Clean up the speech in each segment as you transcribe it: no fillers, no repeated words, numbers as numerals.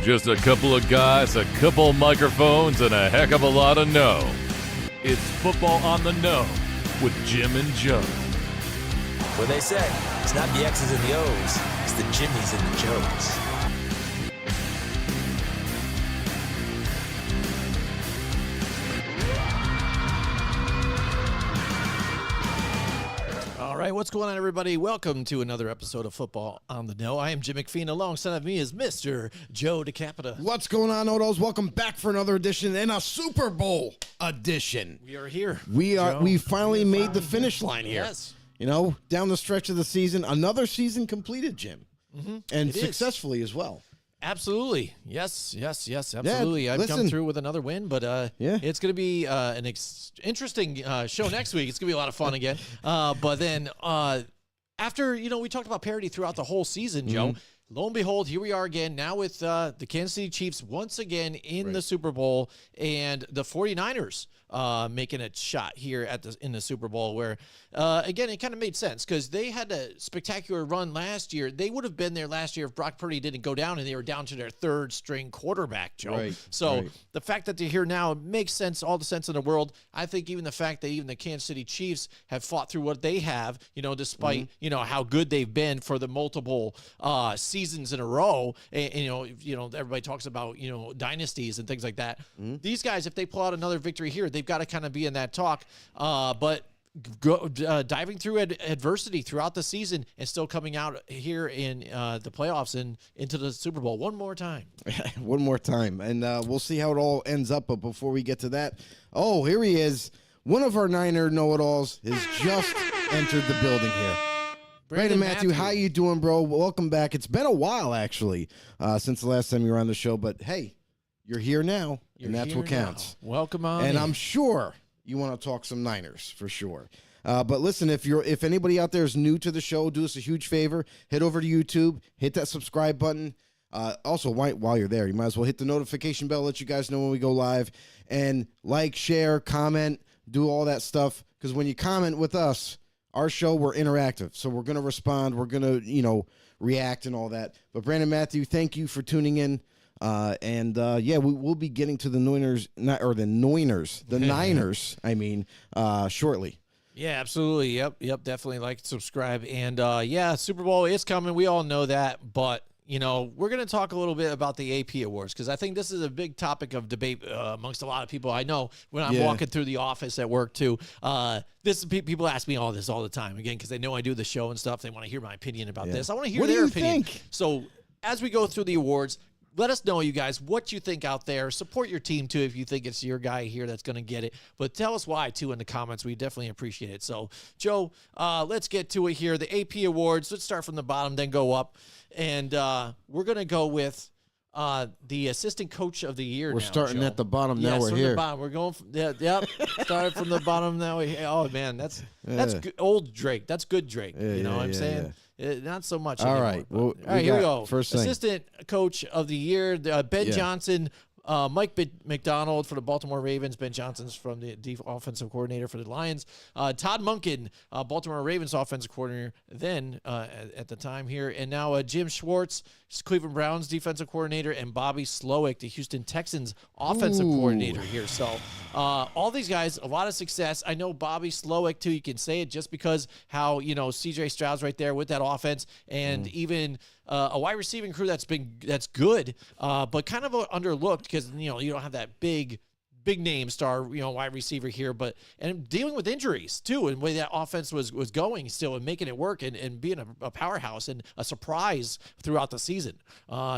Just a couple of guys, a couple microphones, and a heck of a lot of know. It's Football on the Know with Jim and Joe. What they say, it's not the X's and the O's, it's the Jimmies and the Joes. All right, what's going on, everybody? Welcome to another episode of Football on the Know. I am Jim McPhee, alongside of me is Mr. Joe DeCapita. What's going on, Odos? Welcome back for another edition and a Super Bowl edition. We are here. We finally made the finish line here. Yes. You know, down the stretch of the season, another season completed, Jim. Mm-hmm. And successfully as well. Absolutely. Yes, absolutely. Yeah, I've come through with another win, but it's going to be an interesting show next week. It's going to be a lot of fun again. But then after, we talked about parity throughout the whole season, Joe. Lo and behold, here we are again, now with the Kansas City Chiefs once again in the Super Bowl, and the 49ers making a shot here in the Super Bowl, where, again, it kind of made sense because they had a spectacular run last year. They would have been there last year if Brock Purdy didn't go down and they were down to their third-string quarterback, Joe. The fact that they're here now makes sense, all the sense in the world. I think even the fact that even the Kansas City Chiefs have fought through what they have, despite, how good they've been for the multiple seasons in a row, and everybody talks about dynasties and things like that. These guys, if they pull out another victory here, they've got to kind of be in that talk. But diving through adversity throughout the season and still coming out here in the playoffs and into the Super Bowl one more time. One more time, and we'll see how it all ends up. But before we get to that, here he is. One of our Niner know-it-alls has just entered the building here. Brandon Matthew, how you doing, bro? Welcome back. It's been a while, actually, since the last time you were on the show. But, hey, you're here now, and that's what counts. Now. Welcome on. And I'm sure you want to talk some Niners, for sure. But listen, if anybody out there is new to the show, do us a huge favor. Head over to YouTube. Hit that subscribe button. Also, while you're there, you might as well hit the notification bell, let you guys know when we go live. And like, share, comment, do all that stuff. Because when you comment with us, our show, we're interactive, so we're going to respond. We're going to, react and all that. But Brandon Matthew, thank you for tuning in. We'll be getting to the Niners, shortly. Yeah, absolutely. Yep, definitely like, subscribe. And, Super Bowl is coming. We all know that, but we're going to talk a little bit about the AP Awards because I think this is a big topic of debate amongst a lot of people. I know when I'm walking through the office at work too. People ask me all this all the time, again, because they know I do the show and stuff. They want to hear my opinion about this. I want to hear their opinion. Think? So as we go through the awards, let us know, you guys, what you think out there. Support your team, too, if you think it's your guy here that's going to get it. But tell us why, too, in the comments. We definitely appreciate it. So, Joe, let's get to it here. The AP Awards, let's start from the bottom, then go up. And we're going to go with the assistant coach of the year. We're starting at the bottom. Now we're from here. The bottom. We're going from, started from the bottom. Now we're here. Oh, man, that's good, old Drake. That's good Drake. You know what I'm saying? Not so much anymore. All right. Well, all right, here we go. First thing. Assistant coach of the year, Ben Johnson. Mike McDonald for the Baltimore Ravens. Ben Johnson's from the offensive coordinator for the Lions. Todd Monken, Baltimore Ravens offensive coordinator then at the time here. And now Jim Schwartz, Cleveland Browns defensive coordinator, and Bobby Slowick, the Houston Texans offensive coordinator here. So all these guys, a lot of success. I know Bobby Slowick, too. You can say it just because how, C.J. Stroud's right there with that offense, and even a wide receiving crew that's good, but kind of underlooked because you don't have that big name star wide receiver here, and dealing with injuries too, and the way that offense was going still and making it work and being a powerhouse and a surprise throughout the season.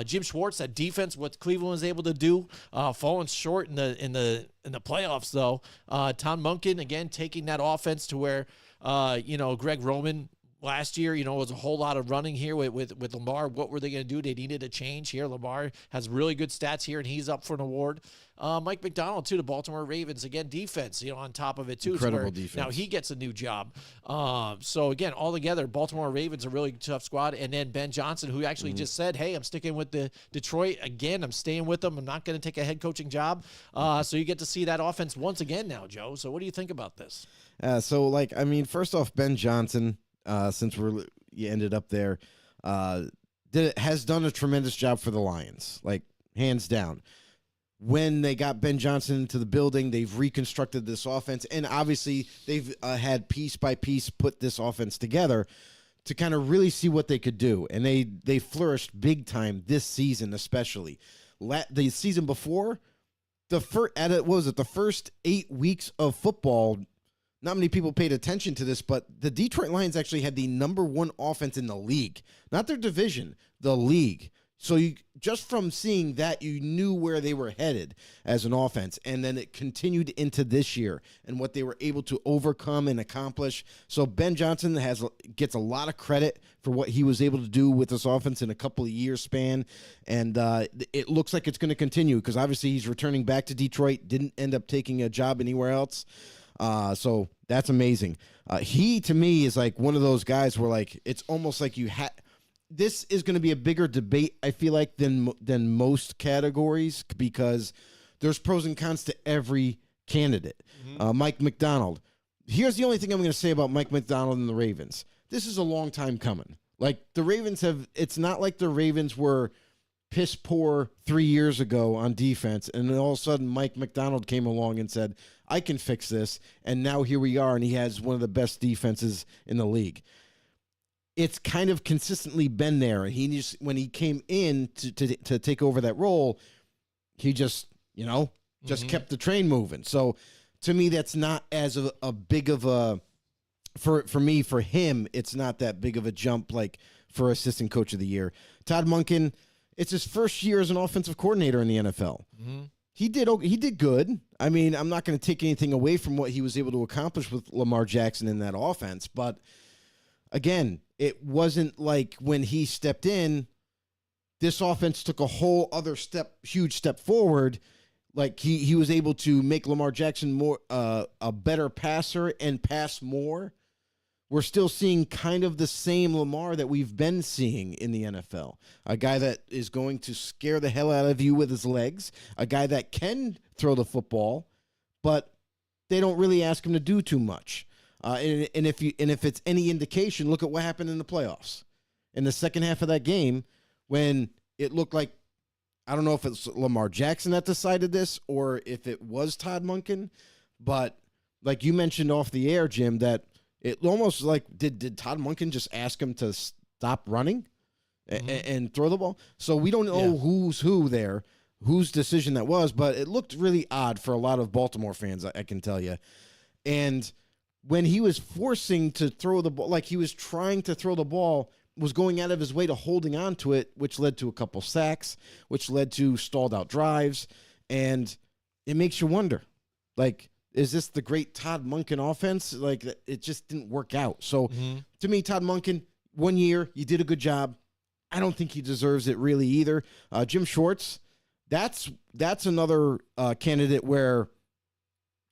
Jim Schwartz, that defense, what Cleveland was able to do, falling short in the playoffs though. Tom Monken again taking that offense to where Greg Roman last year, was a whole lot of running here with Lamar. What were they going to do? They needed a change here. Lamar has really good stats here, and he's up for an award. Mike McDonald, too, the Baltimore Ravens. Again, defense, on top of it, too. Incredible defense. Now he gets a new job. So, again, all together, Baltimore Ravens, a really tough squad. And then Ben Johnson, who actually just said, hey, I'm sticking with the Detroit. Again, I'm staying with them. I'm not going to take a head coaching job. So you get to see that offense once again now, Joe. So what do you think about this? First off, Ben Johnson, since you ended up there, has done a tremendous job for the Lions. Like, hands down. When they got Ben Johnson into the building, they've reconstructed this offense, and obviously they've had piece by piece put this offense together to kind of really see what they could do. And they flourished big time this season, especially. The season before, the first 8 weeks of football, not many people paid attention to this, but the Detroit Lions actually had the number 1 offense in the league, not their division, the league. So just from seeing that, you knew where they were headed as an offense. And then it continued into this year and what they were able to overcome and accomplish. So Ben Johnson gets a lot of credit for what he was able to do with this offense in a couple of years span. And it looks like it's going to continue because obviously he's returning back to Detroit, didn't end up taking a job anywhere else. So that's amazing. He, to me, is like one of those guys where like it's almost like this is going to be a bigger debate, I feel like, than most categories because there's pros and cons to every candidate. Mike Macdonald. Here's the only thing I'm going to say about Mike Macdonald and the Ravens. This is a long time coming. Like, the Ravens it's not like the Ravens were piss poor 3 years ago on defense, and then all of a sudden Mike Macdonald came along and said, I can fix this, and now here we are, and he has one of the best defenses in the league. It's kind of consistently been there. And when he came in to take over that role, he just kept the train moving. So to me, that's not as a big of a, for him, it's not that big of a jump like for assistant coach of the year. Todd Monken, it's his first year as an offensive coordinator in the NFL. He did good. I mean, I'm not going to take anything away from what he was able to accomplish with Lamar Jackson in that offense, but again, it wasn't like when he stepped in, this offense took a whole other huge step forward. Like he was able to make Lamar Jackson more a better passer and pass more. We're still seeing kind of the same Lamar that we've been seeing in the NFL. A guy that is going to scare the hell out of you with his legs. A guy that can throw the football, but they don't really ask him to do too much. And if it's any indication, look at what happened in the playoffs. In the second half of that game, when it looked like, I don't know if it's Lamar Jackson that decided this or if it was Todd Monken, but like you mentioned off the air, Jim, that it almost like, did Todd Monken just ask him to stop running and throw the ball? So we don't know who's who there, whose decision that was, but it looked really odd for a lot of Baltimore fans, I can tell you. And when he was forcing to throw the ball, like he was trying to throw the ball, was going out of his way to holding on to it, which led to a couple sacks, which led to stalled out drives. And it makes you wonder, like, is this the great Todd Monken offense? Like, it just didn't work out. So to me, Todd Monken, 1 year, you did a good job. I don't think he deserves it really either. Jim Schwartz, that's another candidate where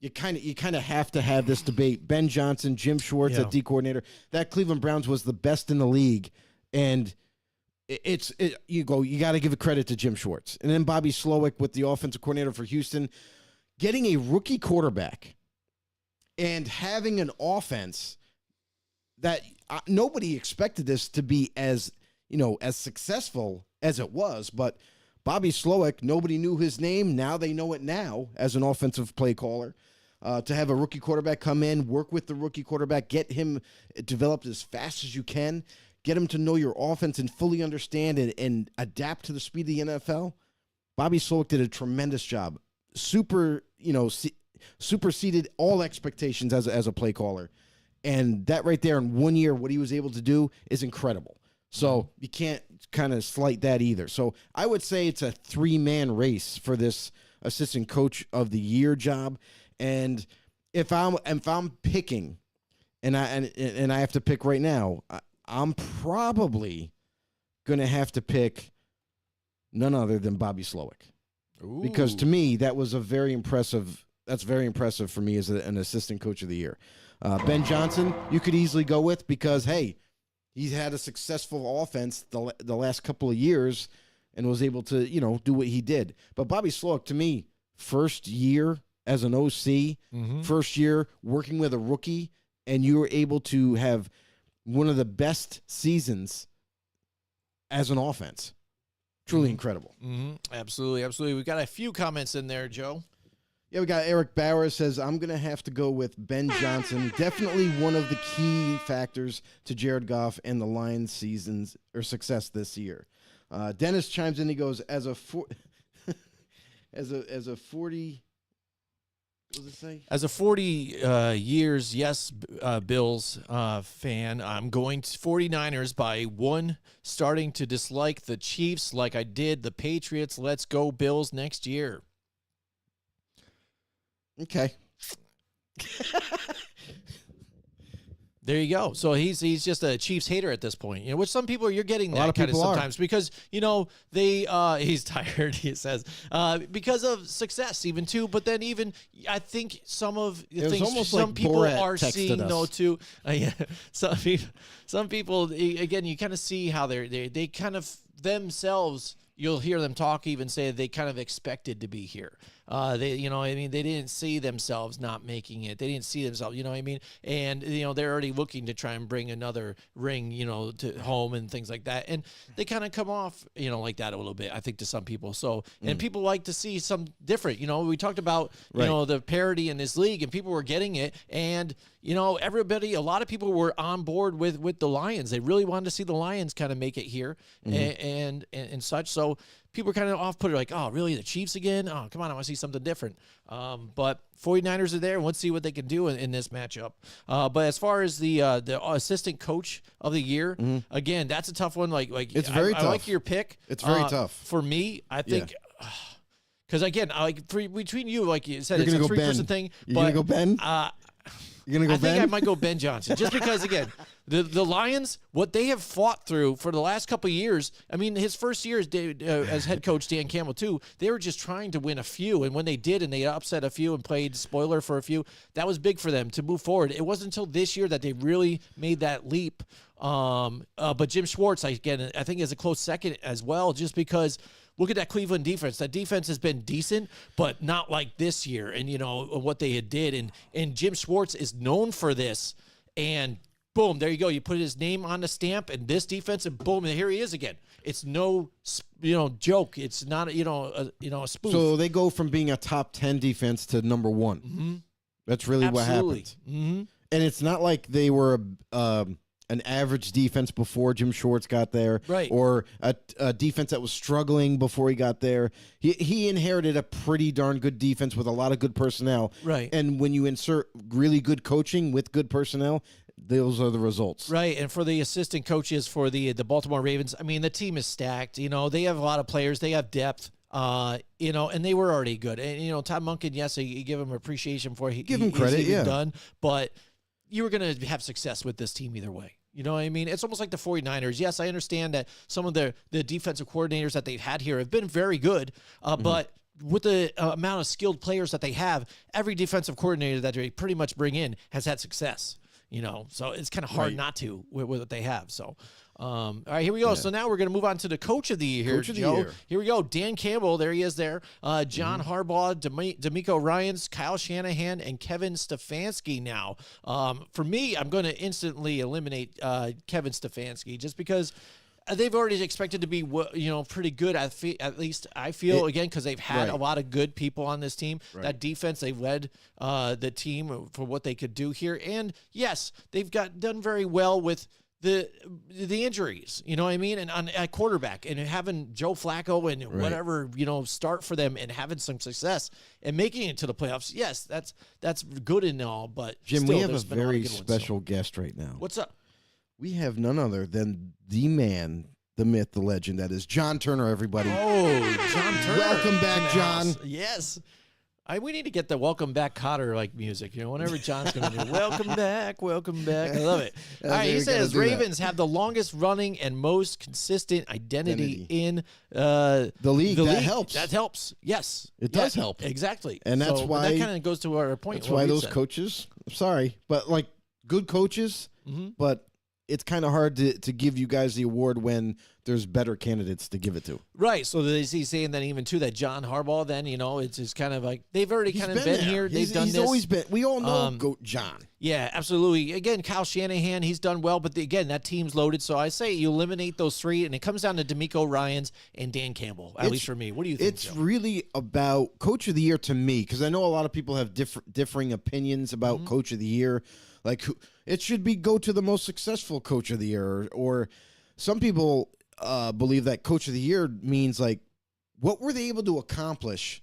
you kind of have to have this debate. Ben Johnson, Jim Schwartz at D coordinator. That Cleveland Browns was the best in the league, and you got to give a credit to Jim Schwartz. And then Bobby Slowick with the offensive coordinator for Houston, getting a rookie quarterback and having an offense that nobody expected this to be as successful as it was, but Bobby Slowick, nobody knew his name. Now they know it now as an offensive play caller. To have a rookie quarterback come in, work with the rookie quarterback, get him developed as fast as you can, get him to know your offense and fully understand and adapt to the speed of the NFL. Bobby Slowick did a tremendous job. Superseded all expectations as a play caller. And that right there in 1 year, what he was able to do is incredible. So you can't kind of slight that either. So I would say it's a 3-man race for this assistant coach of the year job. And if I'm picking, and I have to pick right now, I'm probably gonna have to pick none other than Bobby Slowick. Ooh. Because to me that was very impressive. That's very impressive for me as an assistant coach of the year. Ben Johnson, you could easily go with because hey, he's had a successful offense the last couple of years and was able to do what he did. But Bobby Slowick, to me, first year as an OC, first year working with a rookie, and you were able to have one of the best seasons as an offense. Truly incredible. Absolutely, absolutely. We've got a few comments in there, Joe. Yeah, we got Eric Bauer says, I'm going to have to go with Ben Johnson. Definitely one of the key factors to Jared Goff and the Lions' seasons or success this year. Dennis chimes in. He goes, as a 40, what does it say? As a 40 years, yes, Bills fan, I'm going to 49ers by one, starting to dislike the Chiefs like I did the Patriots. Let's go Bills next year. Okay. There you go. So he's just a Chiefs hater at this point, which some people you're getting lot that of kind of people are. sometimes because they he's tired. He says because of success even too. But then even I think some of the It was things almost some like people Borat are texted seeing us. though too. Yeah, some people again you kind of see how they kind of themselves. You'll hear them talk, even say they kind of expected to be here. They didn't see themselves not making it. They didn't see themselves, and they're already looking to try and bring another ring, to home and things like that. And they kind of come off, like that a little bit, I think, to some people. So, and people like to see some different, we talked about, the parity in this league and people were getting it. And, a lot of people were on board with the Lions. They really wanted to see the Lions kind of make it here and such. So people are kind of off-put, like, oh, really, the Chiefs again? Oh, come on, I want to see something different. But 49ers are there, and let's see what they can do in this matchup. But as far as the assistant coach of the year, again, that's a tough one. Like It's very tough. I like your pick. It's very tough. For me, I think because, again, between you, like you said, You're it's a gonna go three-person Ben. thing. You're going to go Ben? You're going to go I Ben? think I might go Ben Johnson, just because, again, the Lions, what they have fought through for the last couple of years, I mean, his first year as head coach, Dan Campbell, too, they were just trying to win a few, and when they did, and they upset a few and played spoiler for a few, that was big for them to move forward. It wasn't until this year that they really made that leap. But Jim Schwartz, again, I think is a close second as well, just because look at that Cleveland defense. That defense has been decent, but not like this year. And, what they had did. And Jim Schwartz is known for this. And boom, there you go. You put his name on the stamp and this defense, and boom, and here he is again. It's no, joke. It's not, a spoof. So they go from being a top 10 defense to number one. That's really what happened. And it's not like they were an average defense before Jim Schwartz got there, right? Or a defense that was struggling before he got there. He inherited a pretty darn good defense with a lot of good personnel, right? And when you insert really good coaching with good personnel, those are the results, right? And for the assistant coaches for the Baltimore Ravens, I mean, the team is stacked. They have a lot of players. They have depth. And they were already good. And Todd Monken, yes, you give him appreciation for give him credit, he's done, but you were going to have success with this team either way. You know what I mean? It's almost like the 49ers. Yes, I understand that some of the defensive coordinators that they've had here have been very good, but with the amount of skilled players that they have, every defensive coordinator that they pretty much bring in has had success. So it's kind of hard not to with what they have. So, all right, here we go. Yeah. So now we're going to move on to the coach of the year. Coach of the year. Here we go. Dan Campbell, there he is there. John Harbaugh, D'Amico Ryans, Kyle Shanahan, and Kevin Stefanski now. For me, I'm going to instantly eliminate Kevin Stefanski just because they've already expected to be, pretty good. At least I feel, again, because they've had a lot of good people on this team. Right. That defense, they've led the team for what they could do here. And yes, they've done very well with the injuries, you know what I mean? And at quarterback and having Joe Flacco and whatever, start for them and having some success and making it to the playoffs. Yes, that's good and all, but Jim, still, we have a there's been very lot of good special ones, guest right now. What's up? We have none other than the man, the myth, the legend. That is John Turner, everybody. Oh, John Turner. Welcome back, John. Yes. We need to get the welcome back Cotter like music, whenever John's going to do welcome back. I love it. All right, he says Ravens have the longest running and most consistent identity in the league. That helps. That helps. Yes. It does help. Exactly. And that's why that kind of goes to our point. That's why those coaches, I'm sorry, but like good coaches, but it's kind of hard to give you guys the award when there's better candidates to give it to. Right. So is he saying that even too that John Harbaugh? Then it's just kind of like they've already kind of been here. They've done this. He's always been. We all know Goat John. Yeah, absolutely. Again, Kyle Shanahan, he's done well, but again, that team's loaded. So I say you eliminate those three, and it comes down to DeMeco Ryans and Dan Campbell. At least for me. What do you think? It's Joe? really about Coach of the Year to me, because I know a lot of people have differing opinions about Coach of the Year. Like, it should go to the most successful Coach of the Year, or some people believe that Coach of the Year means like, what were they able to accomplish?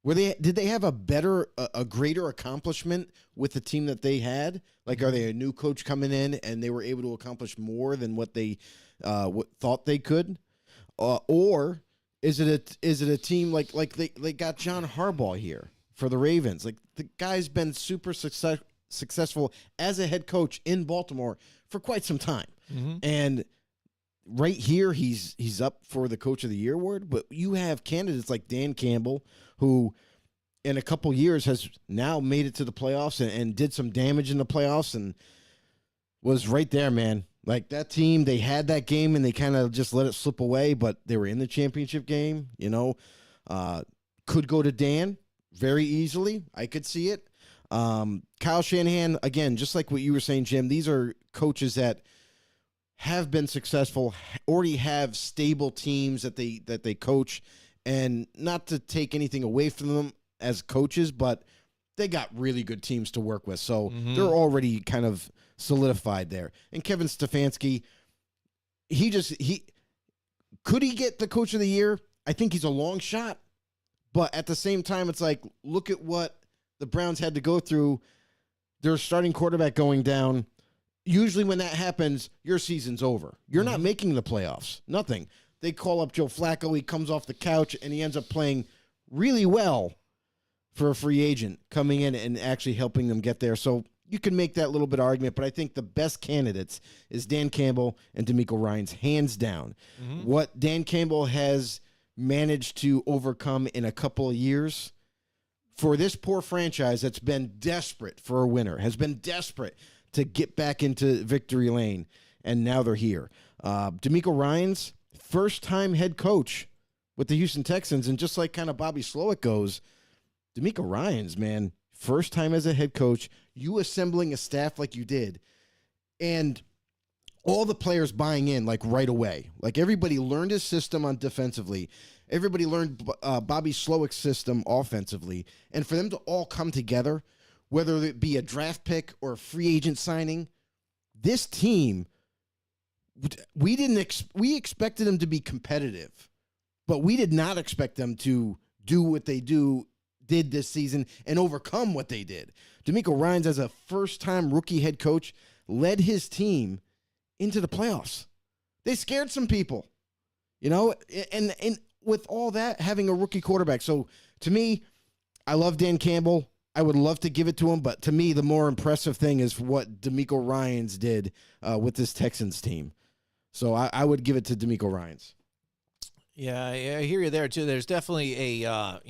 Did they have a greater accomplishment with the team that they had? Like, are they a new coach coming in and they were able to accomplish more than what they thought they could, or is it a team like they got John Harbaugh here for the Ravens? Like, the guy's been super successful as a head coach in Baltimore for quite some time, and right here he's up for the Coach of the Year award. But you have candidates like Dan Campbell, who in a couple years has now made it to the playoffs and did some damage in the playoffs and was right there, man. Like, that team, they had that game and they kind of just let it slip away, but they were in the championship game, could go to Dan very easily. I could see it. Kyle Shanahan, again, just like what you were saying, Jim, these are coaches that have been successful, already have stable teams that they coach, and not to take anything away from them as coaches, but they got really good teams to work with. So they're already kind of solidified there. And Kevin Stefanski, could he get the Coach of the Year? I think he's a long shot, but at the same time, it's like, look at what the Browns had to go through. Their starting quarterback going down. Usually when that happens, your season's over. You're not making the playoffs. Nothing. They call up Joe Flacco. He comes off the couch, and he ends up playing really well for a free agent, coming in and actually helping them get there. So you can make that little bit of argument, but I think the best candidates is Dan Campbell and DeMeco Ryans, hands down. What Dan Campbell has managed to overcome in a couple of years for this poor franchise that's been desperate for a winner, has been desperate to get back into victory lane, and now they're here. DeMeco Ryans, first-time head coach with the Houston Texans, and just like kind of Bobby Slowick goes, DeMeco Ryans, man, first time as a head coach, you assembling a staff like you did, and all the players buying in like right away. Like, everybody learned his system on defensively. Everybody learned Bobby Slowick's system offensively, and for them to all come together, whether it be a draft pick or a free agent signing, this team, we expected them to be competitive, but we did not expect them to do what they did this season and overcome what they did. DeMeco Ryans, as a first-time rookie head coach, led his team into the playoffs. They scared some people, and with all that, having a rookie quarterback. So, to me, I love Dan Campbell. I would love to give it to him, but to me, the more impressive thing is what DeMeco Ryans did with this Texans team. So I would give it to DeMeco Ryans. Yeah, I hear you there too. There's definitely a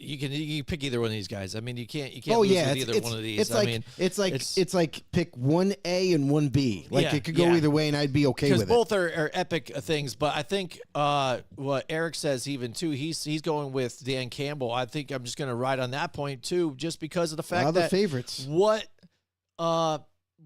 you can pick either one of these guys. I mean, you can't lose with either one of these. It's like pick 1A and 1B. Like, it could go either way, and I'd be okay with it. Because both are epic things. But I think what Eric says even too, he's going with Dan Campbell. I think I'm just going to ride on that point too, just because of the fact that favorites.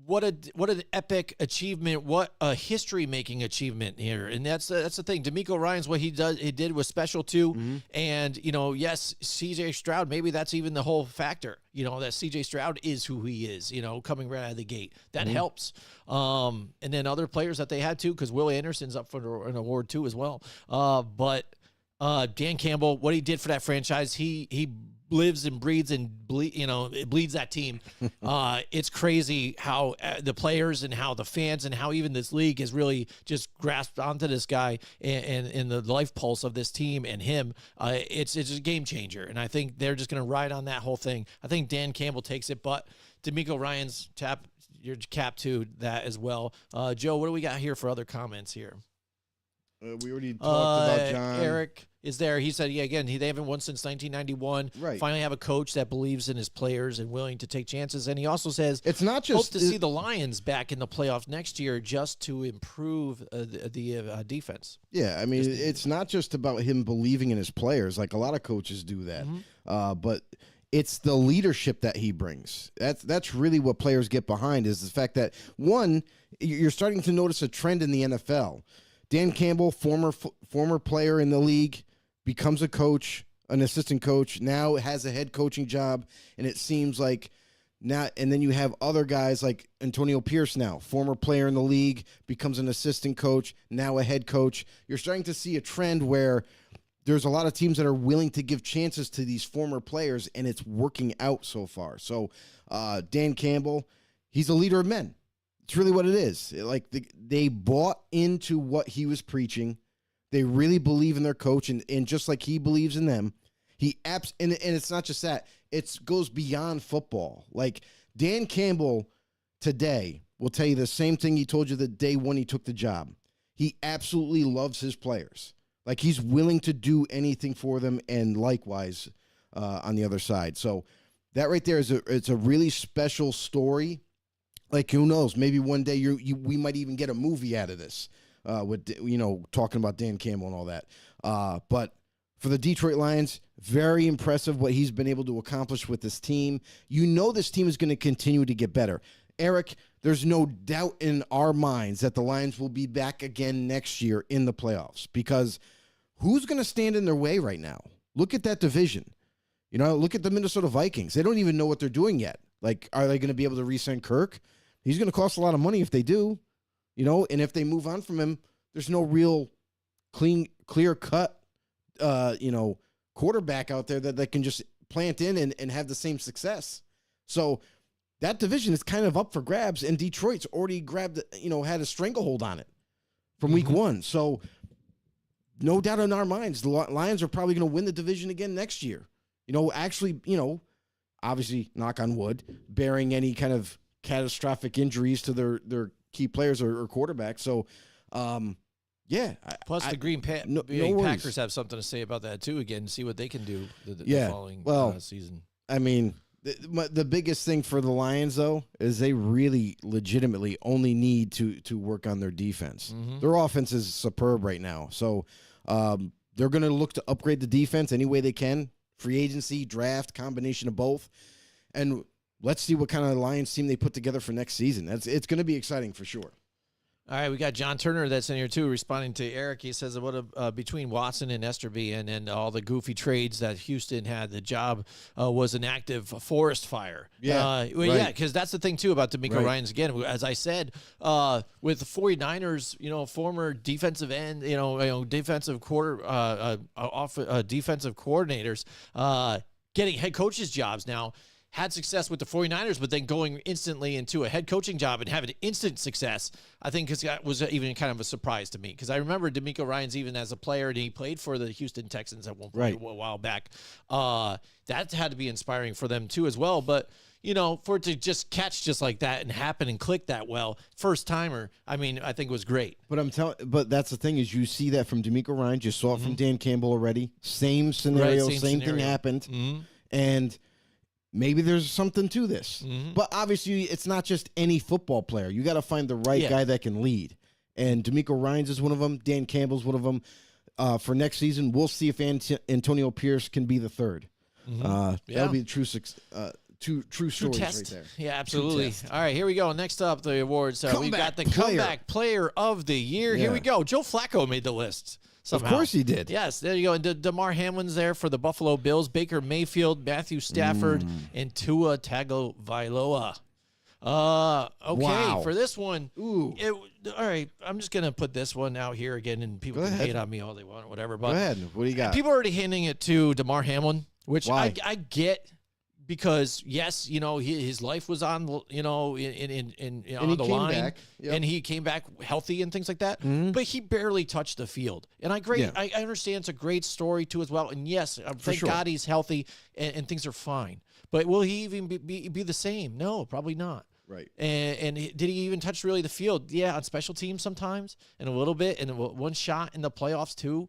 What an epic achievement! What a history-making achievement here, and that's the thing. DeMeco Ryans, what he did was special too, and yes, C.J. Stroud. Maybe that's even the whole factor. That C.J. Stroud is who he is. Coming right out of the gate, that helps. And then other players that they had too, because Will Anderson's up for an award too as well. But Dan Campbell, what he did for that franchise, he lives and breathes and it bleeds that team. It's crazy how the players and how the fans and how even this league has really just grasped onto this guy and the life pulse of this team and him. It's a game changer, and I think they're just going to ride on that whole thing. I think Dan Campbell takes it, but DeMeco Ryans tap your cap to that as well. Joe, what do we got here for other comments here? We already talked about John. Eric is there. He said, yeah, again, they haven't won since 1991. Right. Finally have a coach that believes in his players and willing to take chances. And he also says It's not just hope to see the Lions back in the playoffs next year just to improve the defense. Yeah, I mean, it's not just about him believing in his players. Like a lot of coaches do that. But it's the leadership that he brings. That's really what players get behind is the fact that, one, you're starting to notice a trend in the NFL. Dan Campbell, former player in the league, becomes a coach, an assistant coach, now has a head coaching job, and it seems like now, and then you have other guys like Antonio Pierce now, former player in the league, becomes an assistant coach, now a head coach. You're starting to see a trend where there's a lot of teams that are willing to give chances to these former players, and it's working out so far. So Dan Campbell, he's a leader of men. It's really what it is. Like they bought into what he was preaching. They really believe in their coach, and just like he believes in them, and it's not just that. It goes beyond football. Like Dan Campbell today will tell you the same thing he told you the day when he took the job. He absolutely loves his players. Like he's willing to do anything for them, and likewise on the other side. So that right there it's a really special story. Like who knows? Maybe one day we might even get a movie out of this with talking about Dan Campbell and all that. But for the Detroit Lions, very impressive what he's been able to accomplish with this team. You know this team is going to continue to get better. Eric, there's no doubt in our minds that the Lions will be back again next year in the playoffs because who's going to stand in their way right now? Look at that division. Look at the Minnesota Vikings. They don't even know what they're doing yet. Like, are they going to be able to re-sign Kirk? He's going to cost a lot of money if they do, and if they move on from him, there's no real clear-cut, quarterback out there that can just plant in and have the same success. So that division is kind of up for grabs, and Detroit's already grabbed, had a stranglehold on it from week one. So no doubt in our minds, the Lions are probably going to win the division again next year. Obviously, knock on wood, bearing any kind of catastrophic injuries to their key players or quarterbacks. So, yeah. Plus, the Green Packers have something to say about that, too, again, see what they can do the following season. I mean, the biggest thing for the Lions, though, is they really legitimately only need to work on their defense. Their offense is superb right now. So, they're going to look to upgrade the defense any way they can. Free agency, draft, combination of both. And let's see what kind of Lions team they put together for next season. It's going to be exciting for sure. All right, we got John Turner that's in here, too, responding to Eric. He says, between Watson and Esterby and all the goofy trades that Houston had, the job was an active forest fire. Yeah, right. Yeah, because that's the thing, too, about D'Amico Ryans. Again, as I said, with the 49ers, former defensive end, defensive defensive coordinators getting head coaches' jobs now, had success with the 49ers, but then going instantly into a head coaching job and having instant success, I think that was even kind of a surprise to me. Because I remember D'Amico Ryans even as a player, and he played for the Houston Texans at one point a while back. That had to be inspiring for them too as well. But, for it to just catch just like that and happen and click that well, first timer, I mean, I think it was great. But that's the thing is you see that from D'Amico Ryans. You saw it from Dan Campbell already. Same scenario, same thing happened. And maybe there's something to this. But obviously, it's not just any football player. You got to find the right guy that can lead. And D'Amico Ryans is one of them. Dan Campbell's one of them. For next season, we'll see if Antonio Pierce can be the third. That'll be the true stories right there. Yeah, absolutely. All right, here we go. Next up, the awards. We've got the Comeback Player of the Year. Here we go. Joe Flacco made the list. Somehow. Of course he did. Yes, there you go. And Damar Hamlin's there for the Buffalo Bills. Baker Mayfield, Matthew Stafford, and Tua Tagovailoa. Okay, for this one. All right, I'm just going to put this one out here again, and people can hate on me all they want or whatever. But go ahead. What do you got? People are already handing it to Damar Hamlin, which I get. Because yes, his life was on, on the line, and he came back healthy and things like that. But he barely touched the field, and I understand it's a great story too as well. And yes, thank God he's healthy and things are fine. But will he even be the same? No, probably not. Right. And did he even touch really the field? Yeah, on special teams sometimes, and a little bit, and one shot in the playoffs too.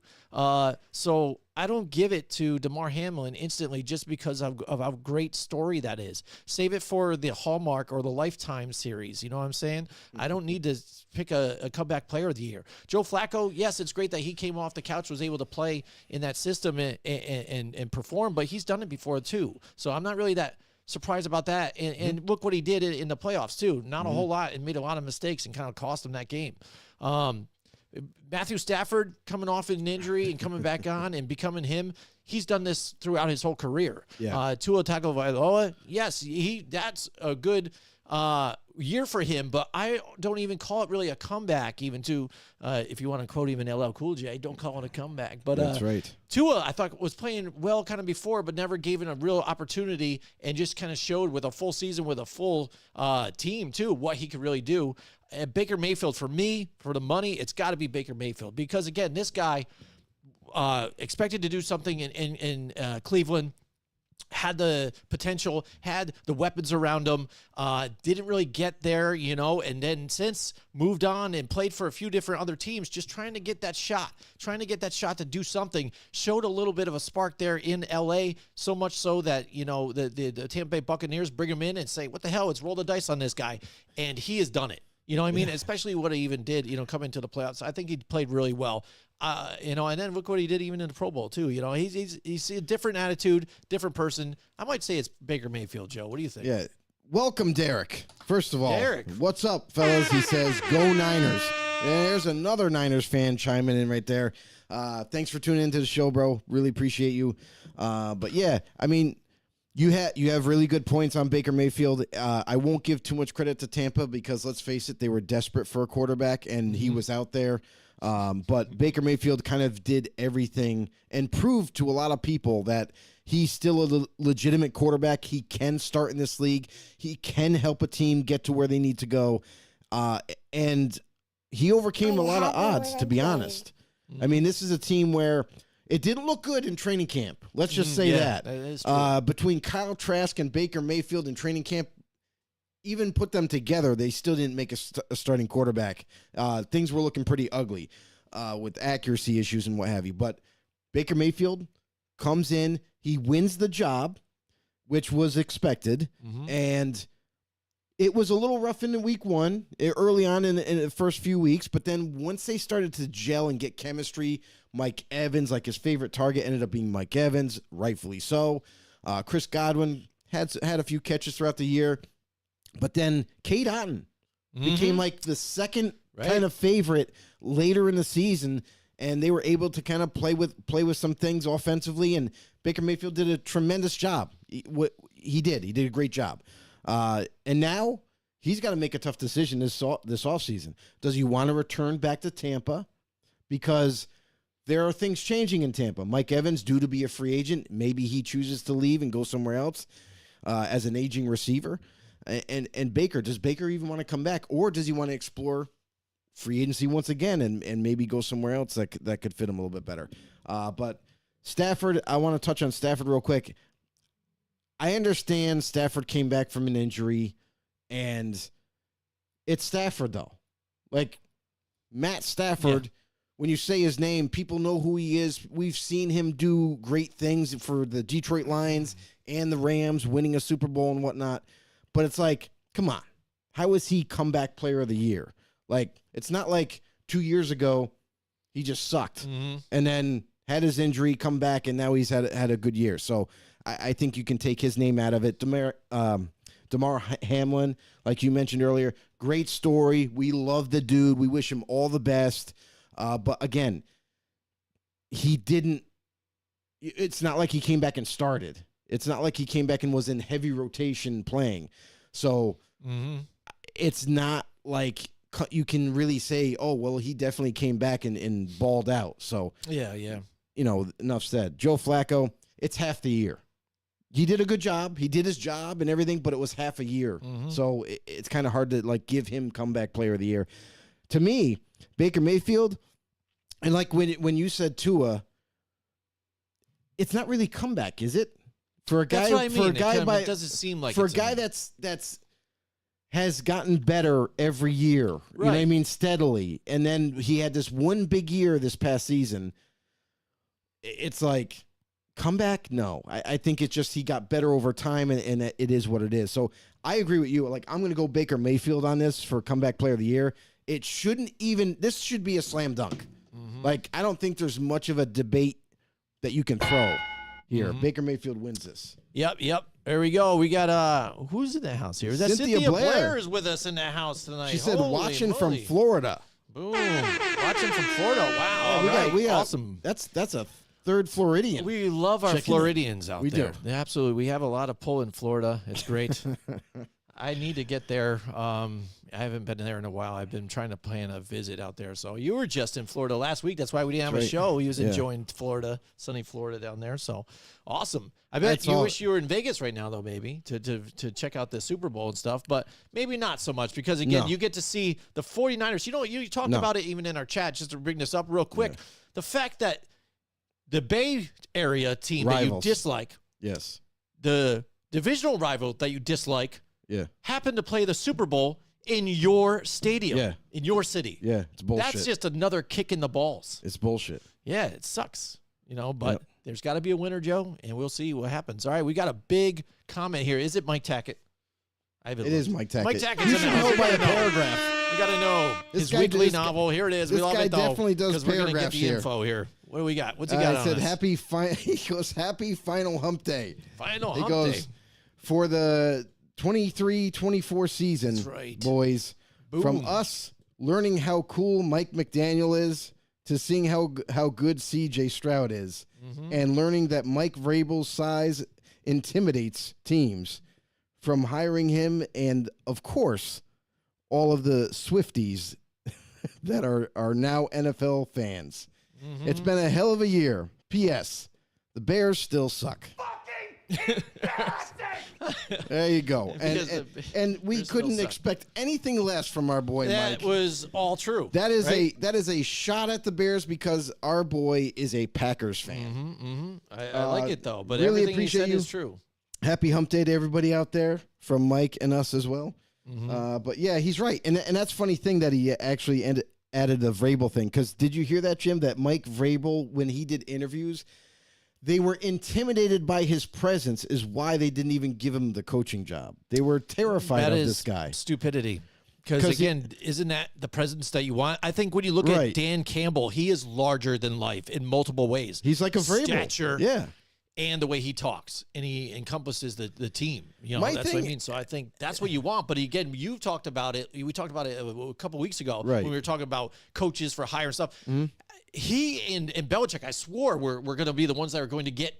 So I don't give it to Damar Hamlin instantly just because of how great story that is. Save it for the Hallmark or the Lifetime series. You know what I'm saying? I don't need to pick a comeback player of the year. Joe Flacco, yes, it's great that he came off the couch, was able to play in that system and perform, but he's done it before too. So I'm not really that surprised about that. And look what he did in the playoffs too. Not a whole lot, and made a lot of mistakes and kind of cost him that game. Matthew Stafford coming off an injury and coming back on and becoming him. He's done this throughout his whole career. Yeah. Tua Tagovailoa, yes, that's a good year for him, but I don't even call it really a comeback, even to, if you want to quote even LL Cool J, don't call it a comeback. But That's right. Tua, I thought, was playing well kind of before, but never gave it a real opportunity and just kind of showed with a full season with a full team, too, what he could really do. And Baker Mayfield, for me, for the money, it's got to be Baker Mayfield. Because, again, this guy expected to do something in Cleveland, had the potential, had the weapons around him, didn't really get there, and then since moved on and played for a few different other teams, just trying to get that shot to do something, showed a little bit of a spark there in L.A., so much so that, the Tampa Bay Buccaneers bring him in and say, what the hell, let's roll the dice on this guy, and he has done it. You know what I mean? Yeah. Especially what he even did, come into the playoffs. I think he played really well. And then look what he did even in the Pro Bowl too. He's a different attitude, different person. I might say it's Baker Mayfield, Joe. What do you think? Yeah. Welcome, Derek. First of all, Derek. What's up, fellas? He says, go Niners. There's another Niners fan chiming in right there. Thanks for tuning into the show, bro. Really appreciate you. But yeah, I mean, you have really good points on Baker Mayfield. I won't give too much credit to Tampa because, let's face it, they were desperate for a quarterback, and he was out there. But Baker Mayfield kind of did everything and proved to a lot of people that he's still a legitimate quarterback. He can start in this league. He can help a team get to where they need to go. And he overcame a lot of odds, to be honest. I mean, this is a team where it didn't look good in training camp. Let's just say that. That is true. Between Kyle Trask and Baker Mayfield in training camp, even put them together, they still didn't make a starting quarterback. Things were looking pretty ugly with accuracy issues and what have you. But Baker Mayfield comes in, he wins the job, which was expected, and it was a little rough in week one, early on in the first few weeks, but then once they started to gel and get chemistry, Mike Evans, like his favorite target, ended up being Mike Evans, rightfully so. Chris Godwin had a few catches throughout the year. But then Cade Otton became like the second kind of favorite later in the season, and they were able to kind of play with some things offensively, and Baker Mayfield did a tremendous job. He did a great job. And now he's got to make a tough decision this offseason. Does he want to return back to Tampa? Because there are things changing in Tampa. Mike Evans, due to be a free agent, maybe he chooses to leave and go somewhere else as an aging receiver. And Baker, does Baker even want to come back, or does he want to explore free agency once again and maybe go somewhere else that could fit him a little bit better? But Stafford, I want to touch on Stafford real quick. I understand Stafford came back from an injury, and it's Stafford, though. Like, Matt Stafford, when you say his name, people know who he is. We've seen him do great things for the Detroit Lions and the Rams, winning a Super Bowl and whatnot. But it's like, come on. How is he comeback player of the year? Like, it's not like 2 years ago he just sucked and then had his injury, come back, and now he's had a good year. So I think you can take his name out of it. Damar Hamlin, like you mentioned earlier, great story. We love the dude. We wish him all the best. But again, he didn't. It's not like he came back and started. It's not like he came back and was in heavy rotation playing. So it's not like you can really say, oh, well, he definitely came back and balled out. So, yeah. Enough said. Joe Flacco, it's half the year. He did a good job. He did his job and everything, but it was half a year. So it's kind of hard to like give him comeback player of the year. To me, Baker Mayfield, and like when you said Tua, it's not really comeback, is it? For a guy, that's what I mean. For a guy it doesn't seem like for a it's guy that's has gotten better every year. You know what I mean? Steadily. And then he had this one big year this past season. It's like, comeback? No. I think it's just he got better over time, and it is what it is. So I agree with you. Like, I'm going to go Baker Mayfield on this for comeback player of the year. It shouldn't even – this should be a slam dunk. Like, I don't think there's much of a debate that you can throw here. Baker Mayfield wins this. Yep. There we go. We got who's in the house here? Is that Cynthia Blair is with us in the house tonight. She said, Holy watching moly. from Florida. Boom. Watching from Florida. Wow. We got awesome. That's a third Floridian. We love our Floridians out there. We do. Yeah, absolutely. We have a lot of pull in Florida. It's great. I need to get there. I haven't been there in a while. I've been trying to plan a visit out there. So you were just in Florida last week. That's why we didn't have a show. He was enjoying Florida, sunny Florida down there. So awesome. I bet you wish you were in Vegas right now, though, maybe, to check out the Super Bowl and stuff. But maybe not so much because, again, you get to see the 49ers. You know, you talked about it even in our chat, just to bring this up real quick. Yeah. The fact that the Bay Area team that you dislike, the divisional rival that you dislike, happened to play the Super Bowl in your stadium, in your city. Yeah, it's bullshit. That's just another kick in the balls. It's bullshit. Yeah, it sucks, you know, but there's got to be a winner, Joe, and we'll see what happens. All right, we got a big comment here. Is it Mike Tackett? It is Mike Tackett. Mike Tackett's you should know by a paragraph. We got to know his weekly novel. Here it is. This we love guy it, though, definitely does because we're going to get paragraphs the info here. What do we got? What's he got on said, us? he goes, happy final hump day. Final he hump goes, day. For the 23-24 season, that's right, boys. Boom. From us learning how cool Mike McDaniel is to seeing how good C.J. Stroud is, and learning that Mike Vrabel's size intimidates teams, from hiring him and, of course, all of the Swifties that are now NFL fans. It's been a hell of a year. P.S. The Bears still suck. There you go. And we couldn't expect anything less from our boy Mike. That was all true. That is a shot at the Bears because our boy is a Packers fan. I like it, though. But really everything appreciate he said you. is true. Happy hump day to everybody out there from Mike and us as well. But yeah, he's right. And that's a funny thing that he actually added the Vrabel thing. Because did you hear that, Jim, that Mike Vrabel, when he did interviews, they were intimidated by his presence is why they didn't even give him the coaching job. They were terrified of this guy. Stupidity. Because, again, isn't that the presence that you want? I think when you look at Dan Campbell, he is larger than life in multiple ways. He's like a Vrabel. Stature. Yeah. And the way he talks, and he encompasses the team. You know, that's what I mean. So I think that's what you want. But again, you've talked about it. We talked about it a couple weeks ago when we were talking about coaches for hire stuff. He and Belichick, I swore, were going to be the ones that are going to get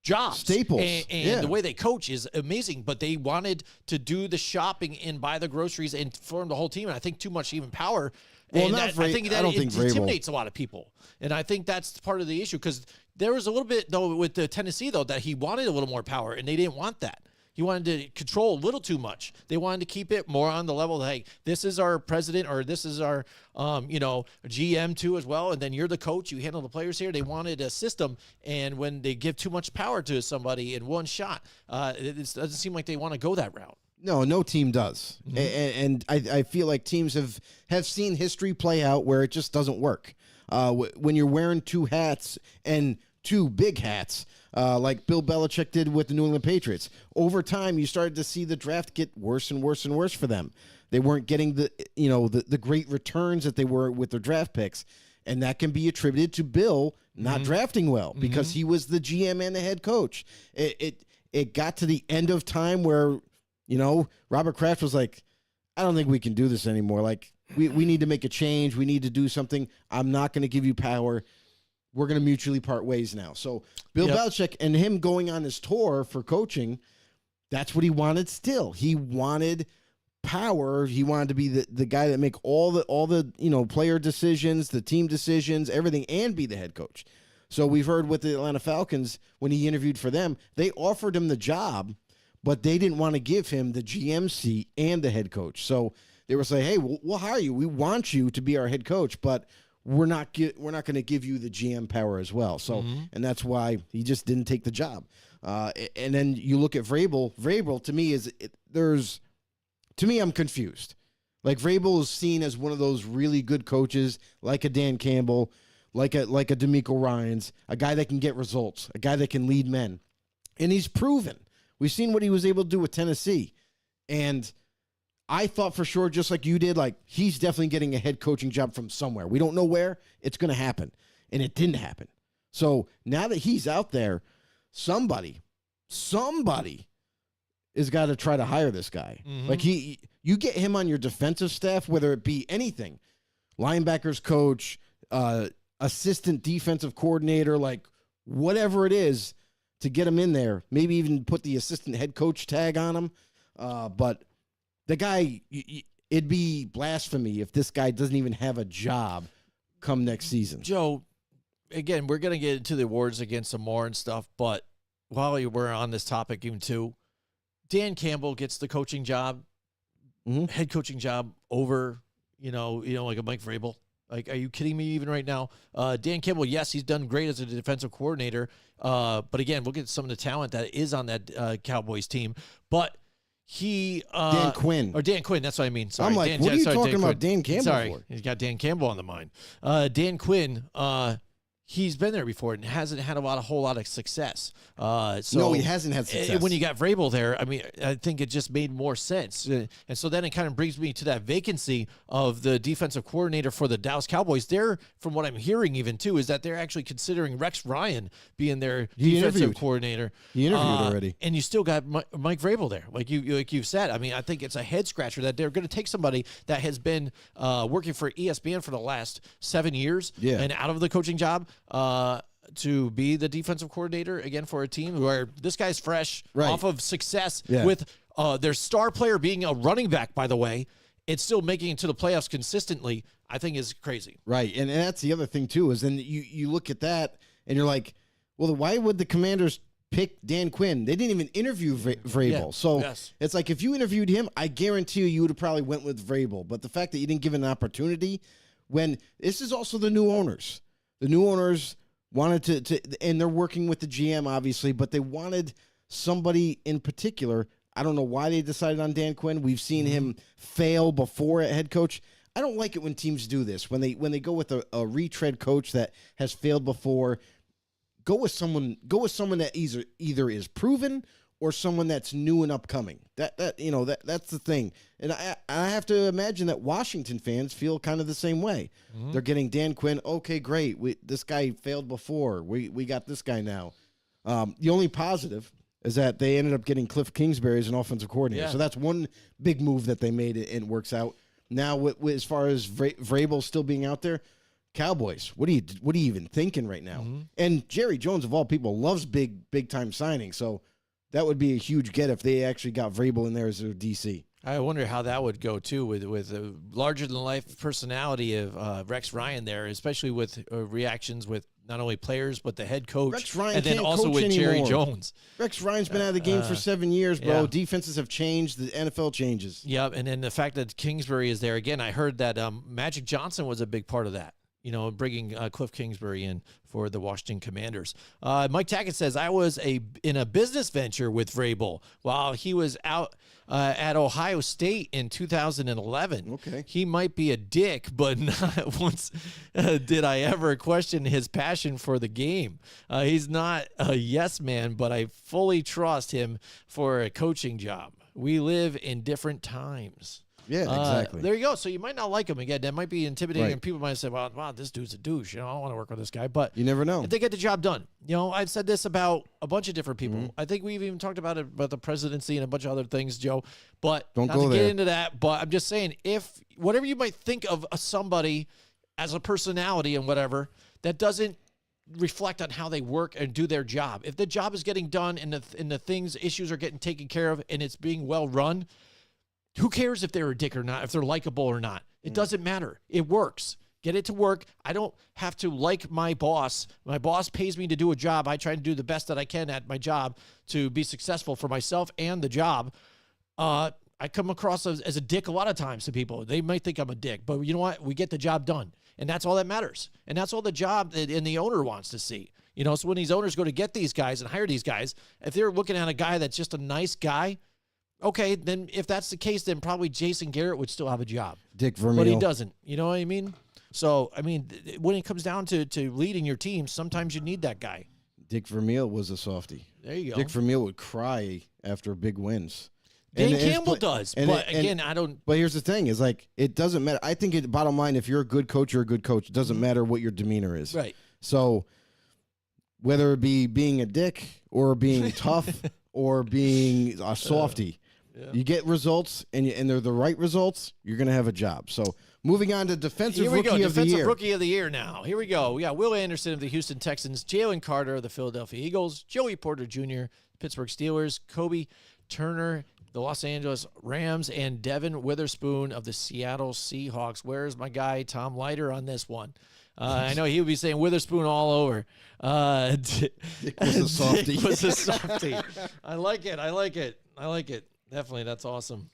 jobs. Staples. And the way they coach is amazing. But they wanted to do the shopping and buy the groceries and form the whole team. And I think too much even power. Well, I think that it intimidates a lot of people. And I think that's part of the issue because there was a little bit, though, with the Tennessee, though, that he wanted a little more power, and they didn't want that. He wanted to control a little too much. They wanted to keep it more on the level that, hey, this is our president or this is our, GM too as well, and then you're the coach. You handle the players here. They wanted a system, and when they give too much power to somebody in one shot, it doesn't seem like they want to go that route. No team does. And I feel like teams have seen history play out where it just doesn't work. When you're wearing two hats and two big hats, like Bill Belichick did with the New England Patriots. Over time, you started to see the draft get worse and worse and worse for them. They weren't getting the great returns that they were with their draft picks, and that can be attributed to Bill not drafting well because he was the GM and the head coach. It got to the end of time where Robert Kraft was like, I don't think we can do this anymore. Like we need to make a change. We need to do something. I'm not going to give you power. We're going to mutually part ways now. So Bill Belichick and him going on his tour for coaching, that's what he wanted still. He wanted power. He wanted to be the guy that make all the player decisions, the team decisions, everything, and be the head coach. So we've heard with the Atlanta Falcons, when he interviewed for them, they offered him the job, but they didn't want to give him the GM seat and the head coach. So they were saying, hey, we'll hire you. We want you to be our head coach, but we're not going to give you the GM power as well. So, and that's why he just didn't take the job. And then you look at Vrabel. Vrabel, to me, there's to me, I'm confused. Like Vrabel is seen as one of those really good coaches, like a Dan Campbell, like a DeMeco Ryans, a guy that can get results, a guy that can lead men. And he's proven. We've seen what he was able to do with Tennessee. And I thought for sure, just like you did, like he's definitely getting a head coaching job from somewhere. We don't know where. It's going to happen. And it didn't happen. So now that he's out there, somebody has got to try to hire this guy. Mm-hmm. Like you get him on your defensive staff, whether it be anything, linebackers coach, assistant defensive coordinator, like whatever it is, to get him in there. Maybe even put the assistant head coach tag on him. But the guy, it'd be blasphemy if this guy doesn't even have a job come next season. Joe, again, we're going to get into the awards against some more and stuff, but while we're on this topic even too, Dan Campbell gets the coaching job, head coaching job over, like a Mike Vrabel. Like, are you kidding me even right now? Dan Campbell, yes, he's done great as a defensive coordinator. But again, look at some of the talent that is on that Cowboys team. But he Dan Quinn. That's what I mean. Sorry. I'm like, what are you talking about Dan Campbell Sorry, for? he's got Dan Campbell on the mind. Dan Quinn, he's been there before and hasn't had a whole lot of success. No, he hasn't had success. When you got Vrabel there, I mean, I think it just made more sense. And so then it kind of brings me to that vacancy of the defensive coordinator for the Dallas Cowboys. There, from what I'm hearing even too, is that they're actually considering Rex Ryan being their defensive coordinator. He interviewed already. And you still got Mike Vrabel there. Like you've said, I mean, I think it's a head scratcher that they're going to take somebody that has been working for ESPN for the last 7 years and out of the coaching job, to be the defensive coordinator again for a team where this guy's fresh off of success with their star player being a running back, by the way. It's still making it to the playoffs consistently, I think is crazy. Right. And that's the other thing too, is then you look at that and you're like, well, why would the Commanders pick Dan Quinn? They didn't even interview Vrabel. Yeah. So it's like, if you interviewed him, I guarantee you would have probably went with Vrabel. But the fact that you didn't give an opportunity, when this is also the new owners. The new owners wanted to, and they're working with the GM, obviously, but they wanted somebody in particular. I don't know why they decided on Dan Quinn. We've seen him fail before at head coach. I don't like it when teams do this. When they go with a retread coach that has failed before, go with someone that either is proven or someone that's new and upcoming. That's the thing. And I have to imagine that Washington fans feel kind of the same way. They're getting Dan Quinn. Okay, great. This guy failed before. We got this guy now. The only positive is that they ended up getting Cliff Kingsbury as an offensive coordinator. Yeah. So that's one big move that they made, and it works out. Now, as far as Vrabel still being out there, Cowboys, what are you even thinking right now? And Jerry Jones, of all people, loves big time signings. So that would be a huge get if they actually got Vrabel in there as their DC. I wonder how that would go, too, with a larger-than-life personality of Rex Ryan there, especially with reactions with not only players but the head coach. Rex Ryan and then can't also coach with anymore. Jerry Jones. Rex Ryan's been out of the game for 7 years, bro. Yeah. Defenses have changed. The NFL changes. Yeah, and then the fact that Kingsbury is there, again, I heard that Magic Johnson was a big part of that. Bringing Cliff Kingsbury in for the Washington Commanders. Mike Tackett says, I was in a business venture with Vrabel while he was out at Ohio State in 2011. Okay. He might be a dick, but not once did I ever question his passion for the game. He's not a yes man, but I fully trust him for a coaching job. We live in different times. Yeah, exactly. There you go. So you might not like him again. That might be intimidating, Right. and people might say, "Well, wow, this dude's a douche. I don't want to work with this guy." But You never know. if they get the job done, I've said this about a bunch of different people. I think we've even talked about it about the presidency and a bunch of other things, Joe. But Don't not go to there. get into that. But I'm just saying, if whatever you might think of somebody as a personality and whatever, that doesn't reflect on how they work and do their job. If the job is getting done and the issues are getting taken care of and it's being well run, who cares if they're a dick or not, if they're likable or not? It doesn't matter. It works. Get it to work. I don't have to like my boss. My boss pays me to do a job. I try to do the best that I can at my job to be successful for myself and the job. I come across as a dick a lot of times to people. They might think I'm a dick, but you know what? We get the job done, and that's all that matters. And that's all the job and the owner wants to see. So when these owners go to get these guys and hire these guys, if they're looking at a guy that's just a nice guy, Okay, then if that's the case, then probably Jason Garrett would still have a job. Dick Vermeil. But he doesn't. You know what I mean? So, I mean, when it comes down to leading your team, sometimes you need that guy. Dick Vermeil was a softie. There you go. Dick Vermeil would cry after big wins. Dan Campbell does. But again, I don't. But here's the thing is like, it doesn't matter. I think bottom line, if you're a good coach, you're a good coach. It doesn't matter what your demeanor is. Right. So whether it be being a dick or being tough or being a softie, you get results and they're the right results, you're going to have a job. So moving on to defensive rookie of the year. Defensive rookie of the year now. Here we go. We got Will Anderson of the Houston Texans, Jalen Carter of the Philadelphia Eagles, Joey Porter Jr., Pittsburgh Steelers, Kobe Turner, the Los Angeles Rams, and Devin Witherspoon of the Seattle Seahawks. Where's my guy Tom Leiter on this one? I know he would be saying Witherspoon all over. Dick was a softie. Dick was a softie. I like it. Definitely. That's awesome.